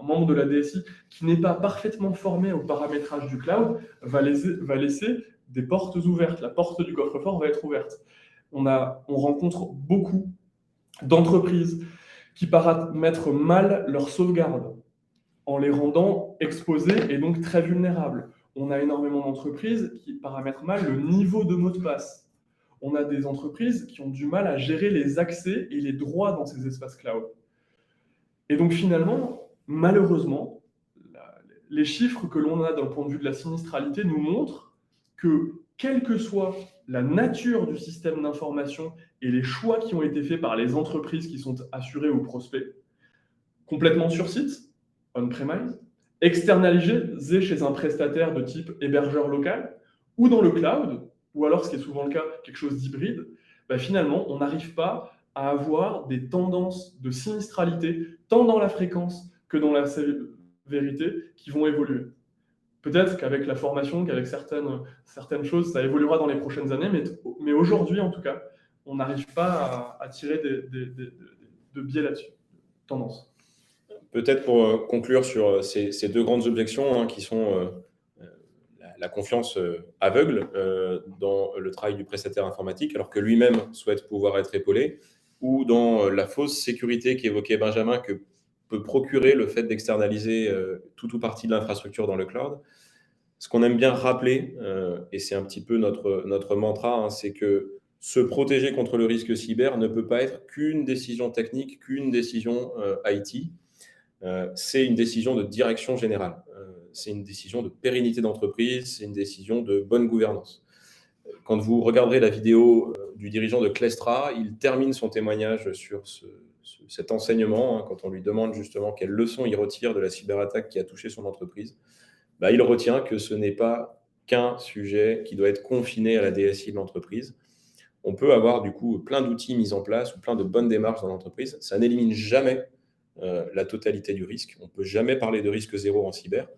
membre de la DSI qui n'est pas parfaitement formé au paramétrage du cloud va laisser des portes ouvertes. La porte du coffre-fort va être ouverte. On rencontre beaucoup d'entreprises qui paramètrent mal leurs sauvegardes en les rendant exposés et donc très vulnérables. On a énormément d'entreprises qui paramètrent mal le niveau de mot de passe. On a des entreprises qui ont du mal à gérer les accès et les droits dans ces espaces cloud. Et donc finalement, malheureusement, les chiffres que l'on a d'un point de vue de la sinistralité nous montrent que, quelle que soit la nature du système d'information et les choix qui ont été faits par les entreprises qui sont assurées aux prospects, complètement sur site, on-premise, externalisé chez un prestataire de type hébergeur local, ou dans le cloud, ou alors, ce qui est souvent le cas, quelque chose d'hybride, finalement, on n'arrive pas à avoir des tendances de sinistralité, tant dans la fréquence que dans la sévérité, qui vont évoluer. Peut-être qu'avec la formation, qu'avec certaines choses, ça évoluera dans les prochaines années, mais aujourd'hui, en tout cas, on n'arrive pas à tirer de biais là-dessus, tendance. Peut-être pour conclure sur ces deux grandes objections qui sont la confiance aveugle dans le travail du prestataire informatique, alors que lui-même souhaite pouvoir être épaulé, ou dans la fausse sécurité qu'évoquait Benjamin, que peut procurer le fait d'externaliser tout ou partie de l'infrastructure dans le cloud. Ce qu'on aime bien rappeler, et c'est un petit peu notre mantra, c'est que se protéger contre le risque cyber ne peut pas être qu'une décision technique, qu'une décision IT. C'est une décision de direction générale. C'est une décision de pérennité d'entreprise, c'est une décision de bonne gouvernance. Quand vous regarderez la vidéo du dirigeant de Klestra, il termine son témoignage sur cet enseignement, quand on lui demande justement quelles leçons il retire de la cyberattaque qui a touché son entreprise. Il retient que ce n'est pas qu'un sujet qui doit être confiné à la DSI de l'entreprise. On peut avoir du coup plein d'outils mis en place ou plein de bonnes démarches dans l'entreprise. Ça n'élimine jamais la totalité du risque. On ne peut jamais parler de risque zéro en cyber.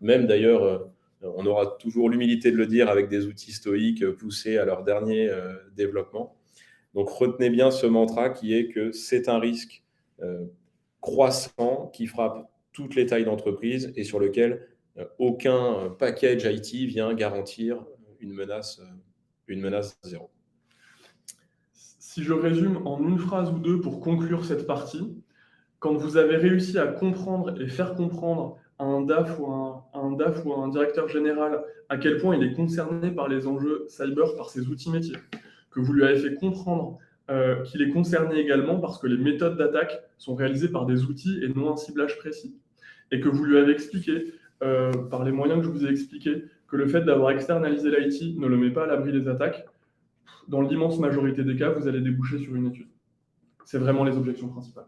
Même d'ailleurs, on aura toujours l'humilité de le dire avec des outils stoïques poussés à leur dernier développement. Donc retenez bien ce mantra qui est que c'est un risque croissant qui frappe toutes les tailles d'entreprise et sur lequel aucun package IT vient garantir une menace zéro. Si je résume en une phrase ou deux pour conclure cette partie, quand vous avez réussi à comprendre et faire comprendre à un DAF ou à un directeur général à quel point il est concerné par les enjeux cyber, par ses outils métiers, que vous lui avez fait comprendre qu'il est concerné également parce que les méthodes d'attaque sont réalisées par des outils et non un ciblage précis, et que vous lui avez expliqué, par les moyens que je vous ai expliqués, que le fait d'avoir externalisé l'IT ne le met pas à l'abri des attaques, dans l'immense majorité des cas, vous allez déboucher sur une étude. C'est vraiment les objections principales.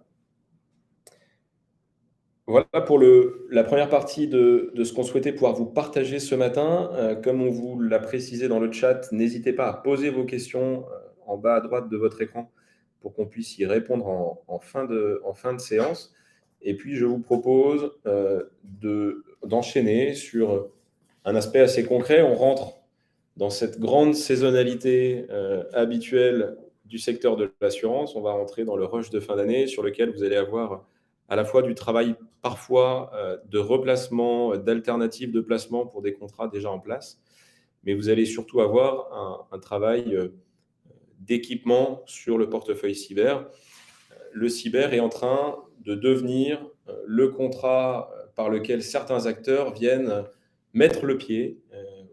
Voilà pour la première partie de ce qu'on souhaitait pouvoir vous partager ce matin. Comme on vous l'a précisé dans le chat, n'hésitez pas à poser vos questions en bas à droite de votre écran pour qu'on puisse y répondre en fin de séance. Et puis, je vous propose d'enchaîner sur un aspect assez concret. On rentre dans cette grande saisonnalité habituelle du secteur de l'assurance. On va rentrer dans le rush de fin d'année sur lequel vous allez avoir à la fois du travail parfois de replacement, d'alternatives de placement pour des contrats déjà en place, mais vous allez surtout avoir un travail d'équipement sur le portefeuille cyber. Le cyber est en train de devenir le contrat par lequel certains acteurs viennent mettre le pied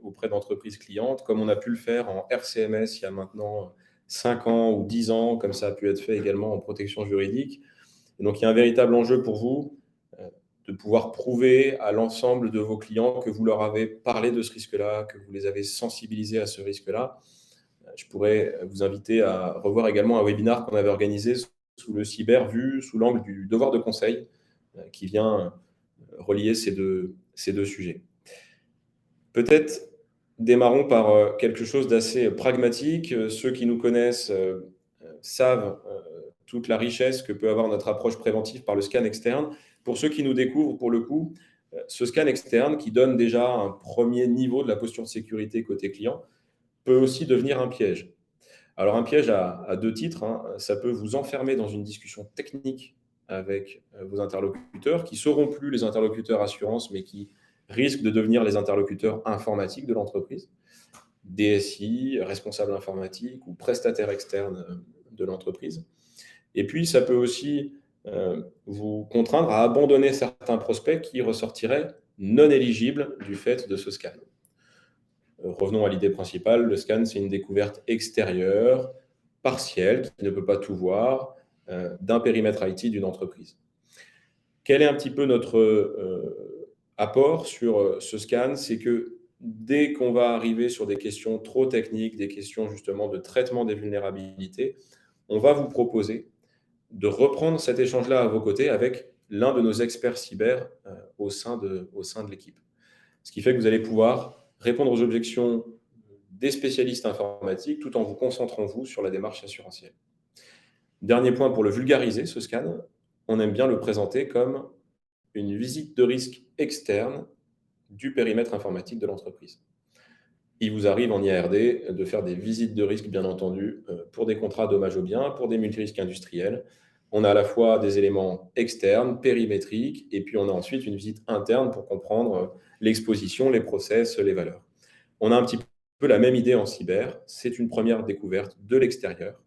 auprès d'entreprises clientes, comme on a pu le faire en RCMS il y a maintenant 5 ans ou 10 ans, comme ça a pu être fait également en protection juridique. Et donc, il y a un véritable enjeu pour vous de pouvoir prouver à l'ensemble de vos clients que vous leur avez parlé de ce risque-là, que vous les avez sensibilisés à ce risque-là. Je pourrais vous inviter à revoir également un webinaire qu'on avait organisé sous le cyber vu sous l'angle du devoir de conseil qui vient relier ces deux sujets. Peut-être démarrons par quelque chose d'assez pragmatique. Ceux qui nous connaissent savent toute la richesse que peut avoir notre approche préventive par le scan externe. Pour ceux qui nous découvrent, pour le coup, ce scan externe qui donne déjà un premier niveau de la posture de sécurité côté client peut aussi devenir un piège. Alors un piège à deux titres, hein. Ça peut vous enfermer dans une discussion technique avec vos interlocuteurs qui ne seront plus les interlocuteurs assurance, mais qui risquent de devenir les interlocuteurs informatiques de l'entreprise, DSI, responsable informatique ou prestataire externe de l'entreprise. Et puis, ça peut aussi vous contraindre à abandonner certains prospects qui ressortiraient non éligibles du fait de ce scan. Revenons à l'idée principale, le scan, c'est une découverte extérieure, partielle, qui ne peut pas tout voir, d'un périmètre IT d'une entreprise. Quel est un petit peu notre apport sur ce scan? C'est que dès qu'on va arriver sur des questions trop techniques, des questions justement de traitement des vulnérabilités, on va vous proposer de reprendre cet échange-là à vos côtés avec l'un de nos experts cyber au sein de l'équipe. Ce qui fait que vous allez pouvoir répondre aux objections des spécialistes informatiques tout en vous concentrant, vous, sur la démarche assurantielle. Dernier point pour le vulgariser, ce scan, on aime bien le présenter comme une visite de risque externe du périmètre informatique de l'entreprise. Il vous arrive en IARD de faire des visites de risque, bien entendu, pour des contrats dommages aux biens, pour des multirisques industriels. On a à la fois des éléments externes, périmétriques, et puis on a ensuite une visite interne pour comprendre l'exposition, les process, les valeurs. On a un petit peu la même idée en cyber. C'est une première découverte de l'extérieur.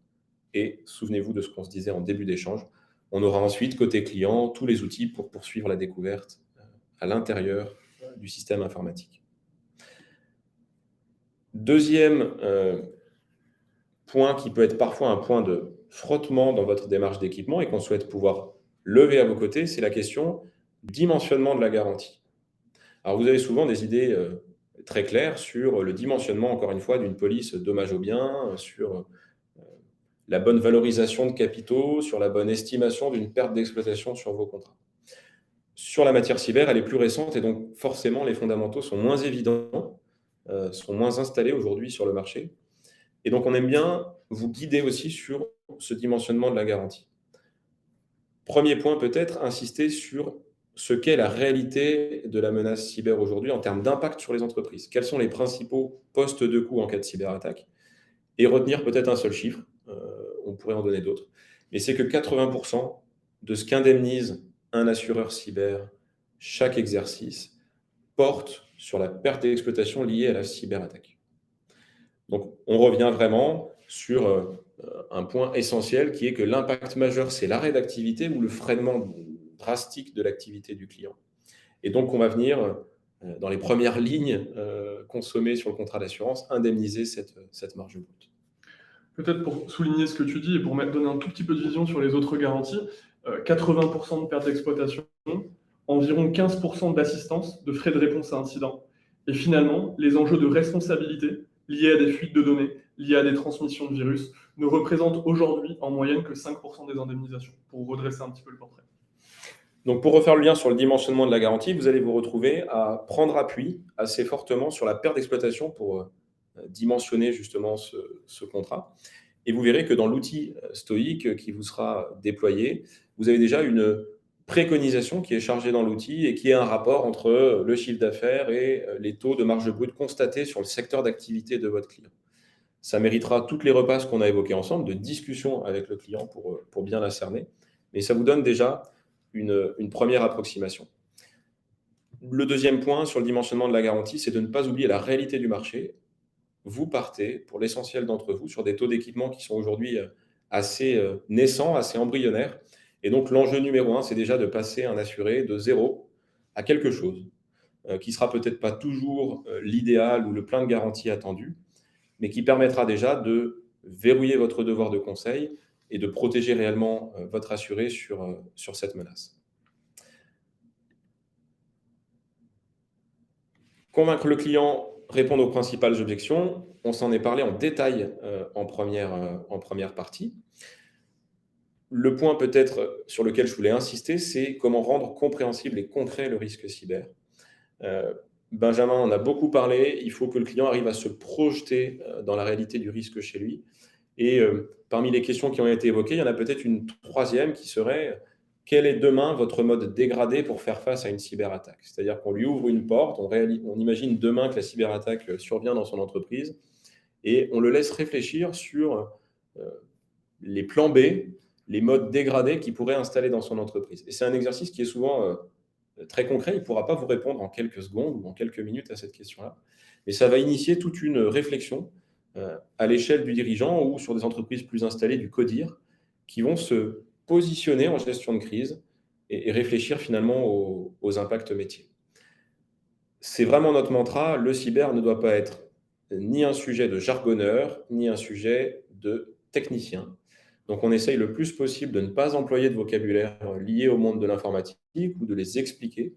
Et souvenez-vous de ce qu'on se disait en début d'échange. On aura ensuite, côté client, tous les outils pour poursuivre la découverte à l'intérieur du système informatique. Deuxième point qui peut être parfois un point de frottement dans votre démarche d'équipement et qu'on souhaite pouvoir lever à vos côtés, c'est la question du dimensionnement de la garantie. Alors, vous avez souvent des idées très claires sur le dimensionnement, encore une fois, d'une police dommage aux biens, sur la bonne valorisation de capitaux, sur la bonne estimation d'une perte d'exploitation sur vos contrats. Sur la matière cyber, elle est plus récente et donc forcément, les fondamentaux sont moins évidents, sont moins installés aujourd'hui sur le marché. Et donc, on aime bien vous guider aussi sur ce dimensionnement de la garantie. Premier point, peut-être, insister sur ce qu'est la réalité de la menace cyber aujourd'hui en termes d'impact sur les entreprises. Quels sont les principaux postes de coût en cas de cyberattaque? Et retenir peut-être un seul chiffre, on pourrait en donner d'autres, mais c'est que 80% de ce qu'indemnise un assureur cyber chaque exercice porte sur la perte d'exploitation liée à la cyberattaque. Donc, on revient vraiment sur un point essentiel qui est que l'impact majeur, c'est l'arrêt d'activité ou le freinement drastique de l'activité du client. Et donc, on va venir, dans les premières lignes consommées sur le contrat d'assurance, indemniser cette marge brute. Peut-être pour souligner ce que tu dis et pour donner un tout petit peu de vision sur les autres garanties, 80% de perte d'exploitation, environ 15% d'assistance, de frais de réponse à incident. Et finalement, les enjeux de responsabilité liés à des fuites de données, liés à des transmissions de virus, ne représentent aujourd'hui en moyenne que 5% des indemnisations, pour redresser un petit peu le portrait. Donc, pour refaire le lien sur le dimensionnement de la garantie, vous allez vous retrouver à prendre appui assez fortement sur la perte d'exploitation pour dimensionner justement ce contrat. Et vous verrez que dans l'outil Stoic qui vous sera déployé, vous avez déjà une préconisation qui est chargée dans l'outil et qui est un rapport entre le chiffre d'affaires et les taux de marge brute constatés sur le secteur d'activité de votre client. Ça méritera toutes les repasses qu'on a évoquées ensemble, de discussion avec le client pour bien la cerner. Mais ça vous donne déjà une première approximation. Le deuxième point sur le dimensionnement de la garantie, c'est de ne pas oublier la réalité du marché. Vous partez, pour l'essentiel d'entre vous, sur des taux d'équipement qui sont aujourd'hui assez naissants, assez embryonnaires. Et donc, l'enjeu numéro 1, c'est déjà de passer un assuré de 0 à quelque chose, qui ne sera peut-être pas toujours l'idéal ou le plein de garanties attendu, mais qui permettra déjà de verrouiller votre devoir de conseil et de protéger réellement votre assuré sur cette menace. Convaincre le client, répondre aux principales objections, on s'en est parlé en détail en première partie. Le point peut-être sur lequel je voulais insister, c'est comment rendre compréhensible et concret le risque cyber. Benjamin en a beaucoup parlé, il faut que le client arrive à se projeter dans la réalité du risque chez lui. Et parmi les questions qui ont été évoquées, il y en a peut-être une troisième qui serait: quel est demain votre mode dégradé pour faire face à une cyberattaque? C'est-à-dire qu'on lui ouvre une porte, on imagine demain que la cyberattaque survient dans son entreprise et on le laisse réfléchir sur les plans B, les modes dégradés qu'il pourrait installer dans son entreprise. Et c'est un exercice qui est souvent très concret. Il ne pourra pas vous répondre en quelques secondes ou en quelques minutes à cette question-là. Mais ça va initier toute une réflexion à l'échelle du dirigeant ou sur des entreprises plus installées du CODIR qui vont se positionner en gestion de crise et réfléchir finalement aux impacts métiers. C'est vraiment notre mantra, le cyber ne doit pas être ni un sujet de jargonneur, ni un sujet de technicien. Donc on essaye le plus possible de ne pas employer de vocabulaire lié au monde de l'informatique ou de les expliquer.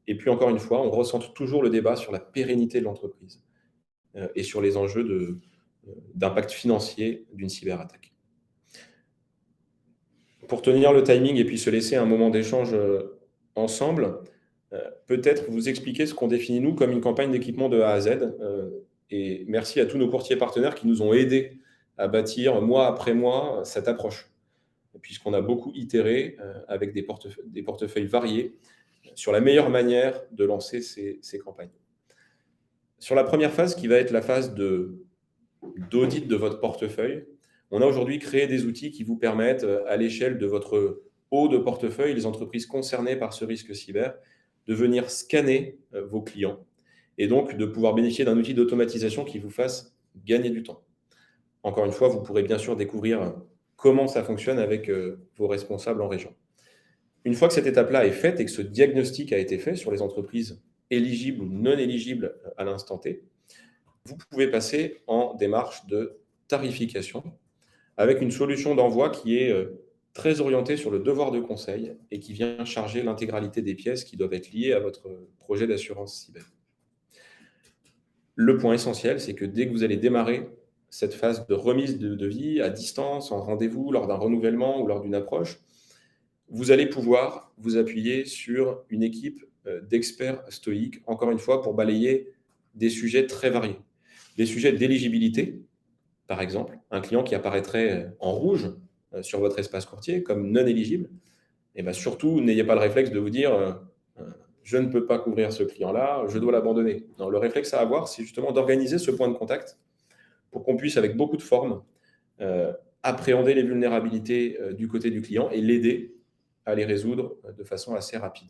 Et puis encore une fois, on recentre toujours le débat sur la pérennité de l'entreprise et sur les enjeux d'impact financier d'une cyberattaque. Pour tenir le timing et puis se laisser un moment d'échange ensemble, peut-être vous expliquer ce qu'on définit nous comme une campagne d'équipement de A à Z. Et merci à tous nos courtiers partenaires qui nous ont aidés à bâtir mois après mois cette approche, puisqu'on a beaucoup itéré avec des portefeuilles variés sur la meilleure manière de lancer ces campagnes. Sur la première phase, qui va être la phase d'audit de votre portefeuille, on a aujourd'hui créé des outils qui vous permettent, à l'échelle de votre haut de portefeuille, les entreprises concernées par ce risque cyber, de venir scanner vos clients et donc de pouvoir bénéficier d'un outil d'automatisation qui vous fasse gagner du temps. Encore une fois, vous pourrez bien sûr découvrir comment ça fonctionne avec vos responsables en région. Une fois que cette étape-là est faite et que ce diagnostic a été fait sur les entreprises éligibles ou non éligibles à l'instant T, vous pouvez passer en démarche de tarification avec une solution d'envoi qui est très orientée sur le devoir de conseil et qui vient charger l'intégralité des pièces qui doivent être liées à votre projet d'assurance cyber. Le point essentiel, c'est que dès que vous allez démarrer cette phase de remise de devis à distance, en rendez-vous, lors d'un renouvellement ou lors d'une approche, vous allez pouvoir vous appuyer sur une équipe d'experts stoïques, encore une fois, pour balayer des sujets très variés. Des sujets d'éligibilité, par exemple, un client qui apparaîtrait en rouge sur votre espace courtier comme non éligible, et bien surtout, n'ayez pas le réflexe de vous dire je ne peux pas couvrir ce client-là, je dois l'abandonner. Non, le réflexe à avoir, c'est justement d'organiser ce point de contact pour qu'on puisse, avec beaucoup de formes, appréhender les vulnérabilités du côté du client et l'aider à les résoudre de façon assez rapide.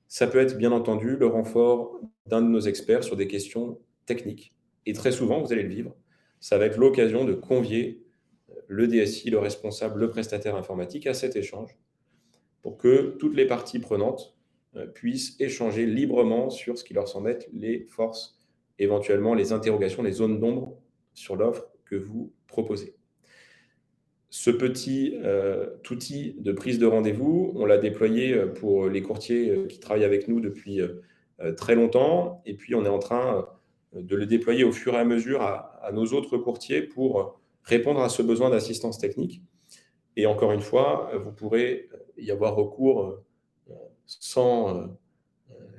Ça peut être, bien entendu, le renfort d'un de nos experts sur des questions techniques. Et très souvent, vous allez le vivre, ça va être l'occasion de convier le DSI, le responsable, le prestataire informatique à cet échange pour que toutes les parties prenantes puissent échanger librement sur ce qui leur semble être les forces, éventuellement les interrogations, les zones d'ombre sur l'offre que vous proposez. Ce petit outil de prise de rendez-vous, on l'a déployé pour les courtiers qui travaillent avec nous depuis très longtemps, et puis on est en train de le déployer au fur et à mesure à nos autres courtiers pour répondre à ce besoin d'assistance technique. Et encore une fois, vous pourrez y avoir recours sans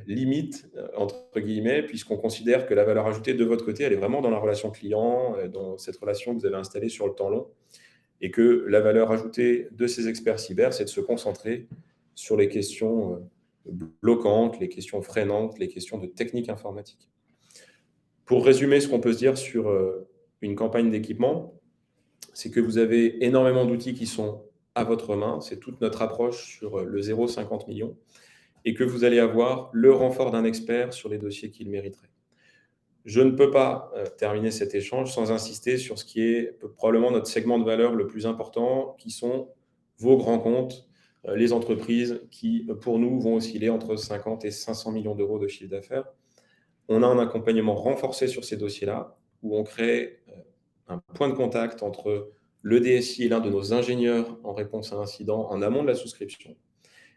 limite, entre guillemets, puisqu'on considère que la valeur ajoutée de votre côté, elle est vraiment dans la relation client, dans cette relation que vous avez installée sur le temps long, et que la valeur ajoutée de ces experts cyber, c'est de se concentrer sur les questions bloquantes, les questions freinantes, les questions de technique informatique. Pour résumer ce qu'on peut se dire sur une campagne d'équipement, c'est que vous avez énormément d'outils qui sont à votre main, c'est toute notre approche sur le 0,50 millions, et que vous allez avoir le renfort d'un expert sur les dossiers qu'il mériterait. Je ne peux pas terminer cet échange sans insister sur ce qui est probablement notre segment de valeur le plus important, qui sont vos grands comptes, les entreprises qui, pour nous, vont osciller entre 50 et 500 millions d'euros de chiffre d'affaires. On a un accompagnement renforcé sur ces dossiers-là, où on crée un point de contact entre le DSI et l'un de nos ingénieurs en réponse à un incident en amont de la souscription.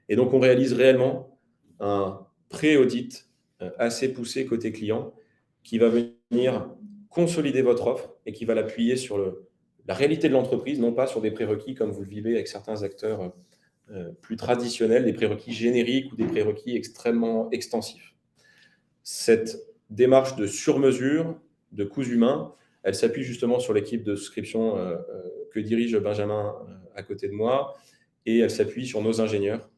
Et donc, on réalise réellement un pré-audit assez poussé côté client qui va venir consolider votre offre et qui va l'appuyer sur la réalité de l'entreprise, non pas sur des prérequis comme vous le vivez avec certains acteurs plus traditionnels, des prérequis génériques ou des prérequis extrêmement extensifs. Cette démarche de sur-mesure, de coûts humains, Elle s'appuie justement sur l'équipe de souscription que dirige Benjamin à côté de moi, et elle s'appuie sur nos ingénieurs.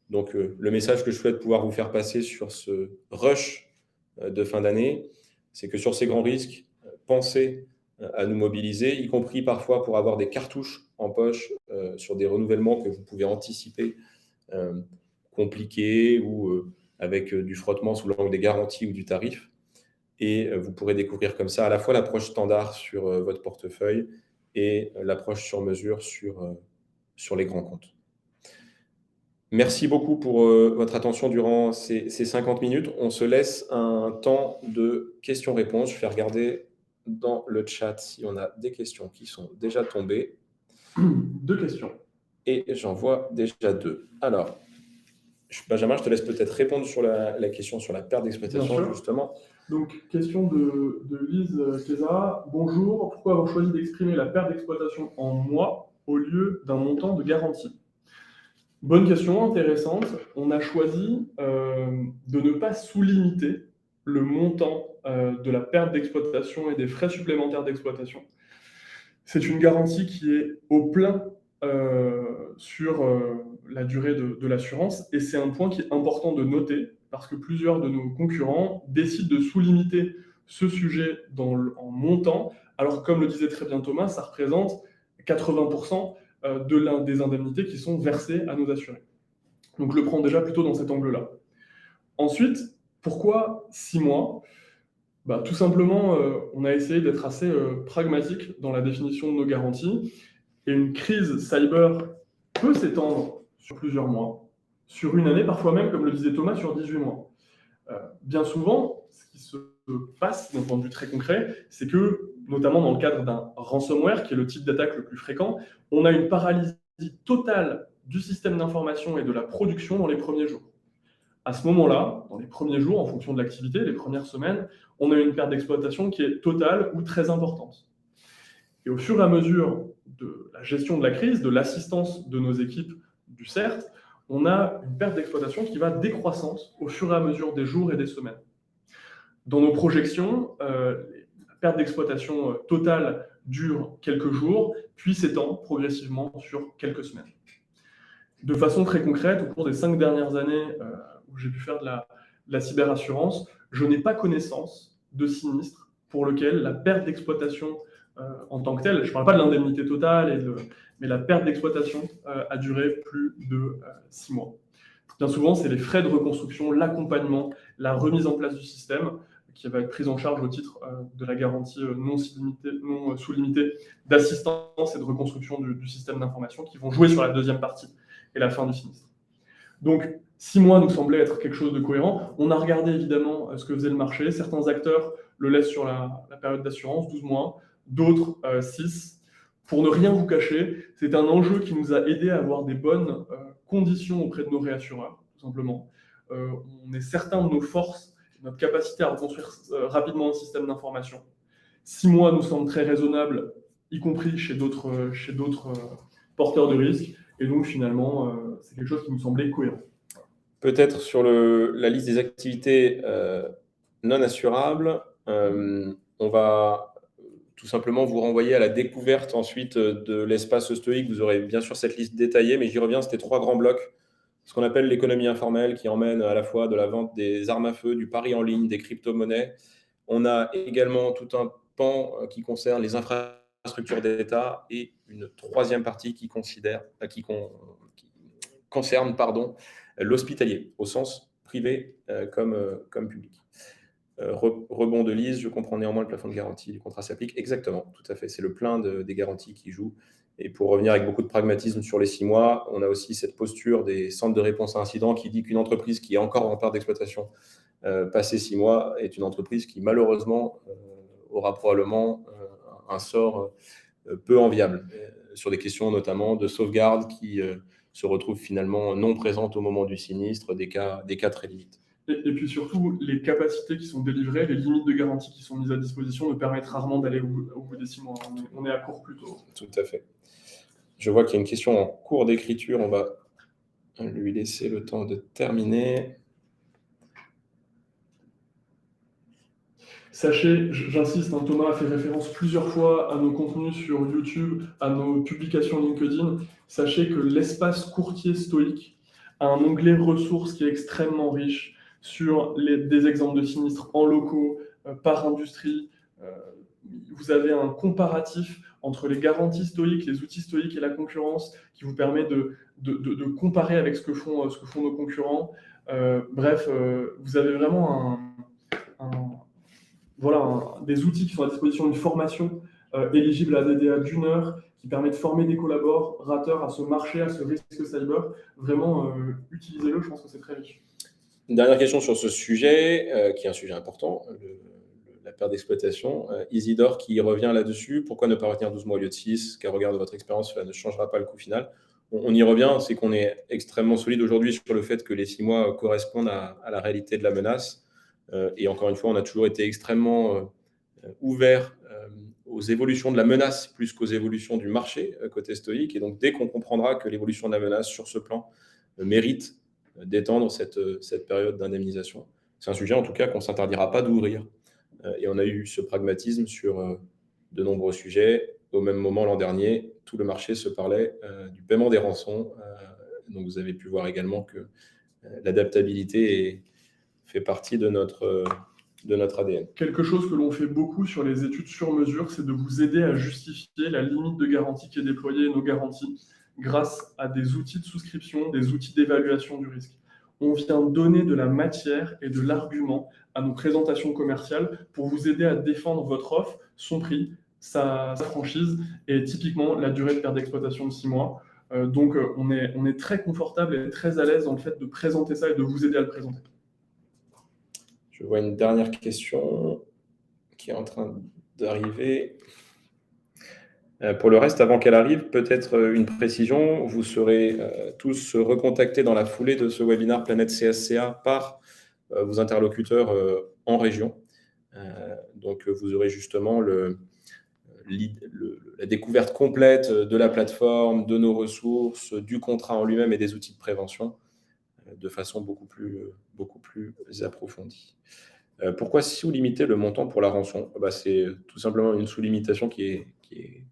Donc, le message que je souhaite pouvoir vous faire passer sur ce rush de fin d'année, c'est que sur ces grands risques, pensez à nous mobiliser, y compris parfois pour avoir des cartouches en poche sur des renouvellements que vous pouvez anticiper, compliqués ou avec du frottement sous l'angle des garanties ou du tarif. Et vous pourrez découvrir comme ça à la fois l'approche standard sur votre portefeuille et l'approche sur mesure sur les grands comptes. Merci beaucoup pour votre attention durant ces 50 minutes. On se laisse un temps de questions-réponses. Je vais regarder dans le chat si on a des questions qui sont déjà tombées. 2 questions. Et j'en vois déjà 2. Alors, Benjamin, je te laisse peut-être répondre sur la question sur la perte d'exploitation, justement. Donc, question de Lise Keza. Bonjour, pourquoi avoir choisi d'exprimer la perte d'exploitation en mois au lieu d'un montant de garantie? Bonne question, intéressante. On a choisi de ne pas sous-limiter le montant de la perte d'exploitation et des frais supplémentaires d'exploitation. C'est une garantie qui est au plein sur la durée de l'assurance, et c'est un point qui est important de noter parce que plusieurs de nos concurrents décident de sous-limiter ce sujet en montant, alors que, comme le disait très bien Thomas, ça représente 80% des indemnités qui sont versées à nos assurés. Donc je le prends déjà plutôt dans cet angle-là. Ensuite, pourquoi 6 mois? Tout simplement, on a essayé d'être assez pragmatique dans la définition de nos garanties. Et une crise cyber peut s'étendre sur plusieurs mois, sur une année, parfois même, comme le disait Thomas, sur 18 mois. Bien souvent, ce qui se passe d'un point de vue très concret, c'est que, notamment dans le cadre d'un ransomware, qui est le type d'attaque le plus fréquent, on a une paralysie totale du système d'information et de la production dans les premiers jours. À ce moment-là, dans les premiers jours, en fonction de l'activité, les premières semaines, on a une perte d'exploitation qui est totale ou très importante. Et au fur et à mesure de la gestion de la crise, de l'assistance de nos équipes du CERT, on a une perte d'exploitation qui va décroissante au fur et à mesure des jours et des semaines. Dans nos projections, la perte d'exploitation totale dure quelques jours, puis s'étend progressivement sur quelques semaines. De façon très concrète, au cours des 5 dernières années où j'ai pu faire de la cyberassurance, je n'ai pas connaissance de sinistre pour lequel la perte d'exploitation en tant que telle, je ne parle pas de l'indemnité totale, mais la perte d'exploitation a duré plus de 6 mois. Bien souvent, c'est les frais de reconstruction, l'accompagnement, la remise en place du système qui va être prise en charge au titre de la garantie non sous-limitée d'assistance et de reconstruction du système d'information qui vont jouer sur la deuxième partie et la fin du sinistre. Donc, 6 mois nous semblait être quelque chose de cohérent. On a regardé évidemment ce que faisait le marché. Certains acteurs le laissent sur la période d'assurance, 12 mois, d'autres 6. Pour ne rien vous cacher, c'est un enjeu qui nous a aidé à avoir des bonnes conditions auprès de nos réassureurs, tout simplement. On est certain de nos forces, de notre capacité à reconstruire rapidement un système d'information. 6 mois nous semble très raisonnable, y compris chez d'autres porteurs de risques. Et donc, finalement, c'est quelque chose qui nous semblait cohérent. Peut-être sur la liste des activités non assurables, on va tout simplement vous renvoyer à la découverte ensuite de l'espace stoïque. Vous aurez bien sûr cette liste détaillée, mais j'y reviens, c'était 3 grands blocs. Ce qu'on appelle l'économie informelle, qui emmène à la fois de la vente des armes à feu, du pari en ligne, des crypto-monnaies. On a également tout un pan qui concerne les infrastructures d'État et une 3e partie qui concerne l'hospitalier, au sens privé comme public. Rebond de Lise, je comprends néanmoins le plafond de garantie du contrat s'applique. Exactement, tout à fait. C'est le plein des garanties qui joue. Et pour revenir avec beaucoup de pragmatisme sur les 6 mois, on a aussi cette posture des centres de réponse à incidents qui dit qu'une entreprise qui est encore en perte d'exploitation passé 6 mois est une entreprise qui malheureusement aura probablement un sort peu enviable sur des questions notamment de sauvegarde qui se retrouvent finalement non présentes au moment du sinistre, des cas très limites. Et puis surtout, les capacités qui sont délivrées, les limites de garantie qui sont mises à disposition nous permettent rarement d'aller au bout des 6 mois. On est à court plutôt. Tout à fait. Je vois qu'il y a une question en cours d'écriture. On va lui laisser le temps de terminer. Sachez, j'insiste, hein, Thomas a fait référence plusieurs fois à nos contenus sur YouTube, à nos publications LinkedIn. Sachez que l'espace courtier stoïque a un onglet ressources qui est extrêmement riche sur des exemples de sinistres en locaux, par industrie. Euh, Vous avez un comparatif entre les garanties stoïques, les outils stoïques et la concurrence qui vous permet de comparer avec ce que font nos concurrents. Bref, vous avez vraiment des outils qui sont à disposition, une formation éligible à DDA d'une heure qui permet de former des collaborateurs à ce marché, à ce risque cyber. Vraiment, utilisez-le, je pense que c'est très riche. Une dernière question sur ce sujet, qui est un sujet important, la perte d'exploitation. Isidore qui revient là-dessus. Pourquoi ne pas retenir 12 mois au lieu de 6? Car au regard de votre expérience, cela ne changera pas le coût final. On y revient, c'est qu'on est extrêmement solide aujourd'hui sur le fait que les 6 mois correspondent à la réalité de la menace. Et encore une fois, on a toujours été extrêmement ouvert aux évolutions de la menace plus qu'aux évolutions du marché côté stoïque. Et donc, dès qu'on comprendra que l'évolution de la menace sur ce plan mérite d'étendre cette période d'indemnisation, c'est un sujet en tout cas qu'on ne s'interdira pas d'ouvrir. Et on a eu ce pragmatisme sur de nombreux sujets. Au même moment, l'an dernier, tout le marché se parlait du paiement des rançons. Donc, vous avez pu voir également que l'adaptabilité fait partie de notre ADN. Quelque chose que l'on fait beaucoup sur les études sur mesure, c'est de vous aider à justifier la limite de garantie qui est déployée et nos garanties grâce à des outils de souscription, des outils d'évaluation du risque. On vient donner de la matière et de l'argument à nos présentations commerciales pour vous aider à défendre votre offre, son prix, sa franchise et typiquement la durée de perte d'exploitation de 6 mois. Donc on est très confortable et très à l'aise dans le fait de présenter ça et de vous aider à le présenter. Je vois une dernière question qui est en train d'arriver. Pour le reste, avant qu'elle arrive, peut-être une précision. Vous serez tous recontactés dans la foulée de ce webinaire Planète CSCA par vos interlocuteurs en région. Donc, vous aurez justement la découverte complète de la plateforme, de nos ressources, du contrat en lui-même et des outils de prévention de façon beaucoup plus approfondie. Pourquoi sous-limiter le montant pour la rançon? C'est tout simplement une sous-limitation qui est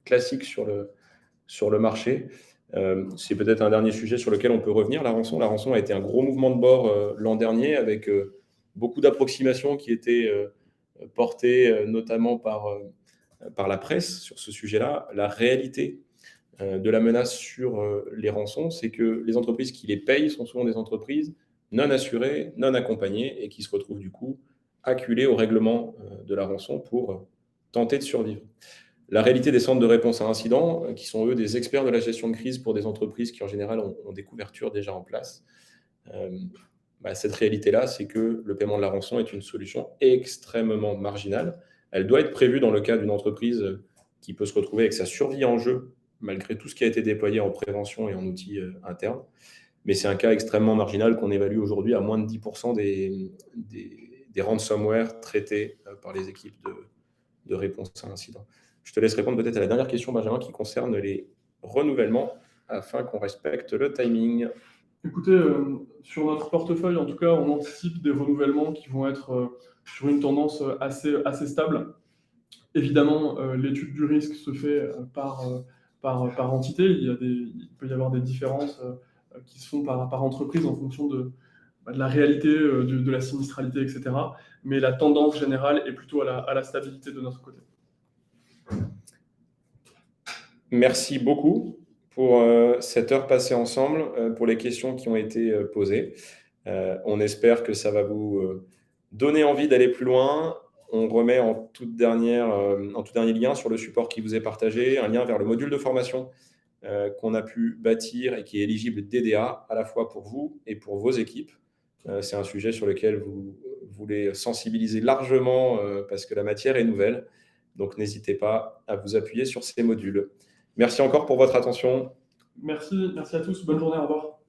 classique sur le marché. C'est peut-être un dernier sujet sur lequel on peut revenir, la rançon. La rançon a été un gros mouvement de bord l'an dernier avec beaucoup d'approximations qui étaient portées notamment par la presse sur ce sujet-là. La réalité de la menace sur les rançons, c'est que les entreprises qui les payent sont souvent des entreprises non assurées, non accompagnées et qui se retrouvent du coup acculées au règlement de la rançon pour tenter de survivre. La réalité des centres de réponse à incidents, qui sont eux des experts de la gestion de crise pour des entreprises qui en général ont des couvertures déjà en place, cette réalité-là, c'est que le paiement de la rançon est une solution extrêmement marginale. Elle doit être prévue dans le cas d'une entreprise qui peut se retrouver avec sa survie en jeu, malgré tout ce qui a été déployé en prévention et en outils internes. Mais c'est un cas extrêmement marginal qu'on évalue aujourd'hui à moins de 10% des ransomware traités par les équipes de réponse à incident. Je te laisse répondre peut-être à la dernière question, Benjamin, qui concerne les renouvellements, afin qu'on respecte le timing. Écoutez, sur notre portefeuille, en tout cas, on anticipe des renouvellements qui vont être sur une tendance assez stable. Évidemment, l'étude du risque se fait par entité. Il peut y avoir des différences qui se font par entreprise en fonction de la réalité, de la sinistralité, etc. Mais la tendance générale est plutôt à la stabilité de notre côté. Merci beaucoup pour cette heure passée ensemble, pour les questions qui ont été posées. On espère que ça va vous donner envie d'aller plus loin. On remet en tout dernier lien sur le support qui vous est partagé, un lien vers le module de formation qu'on a pu bâtir et qui est éligible DDA à la fois pour vous et pour vos équipes. C'est un sujet sur lequel vous voulez sensibiliser largement parce que la matière est nouvelle. Donc, n'hésitez pas à vous appuyer sur ces modules. Merci encore pour votre attention. Merci à tous. Bonne journée. Au revoir.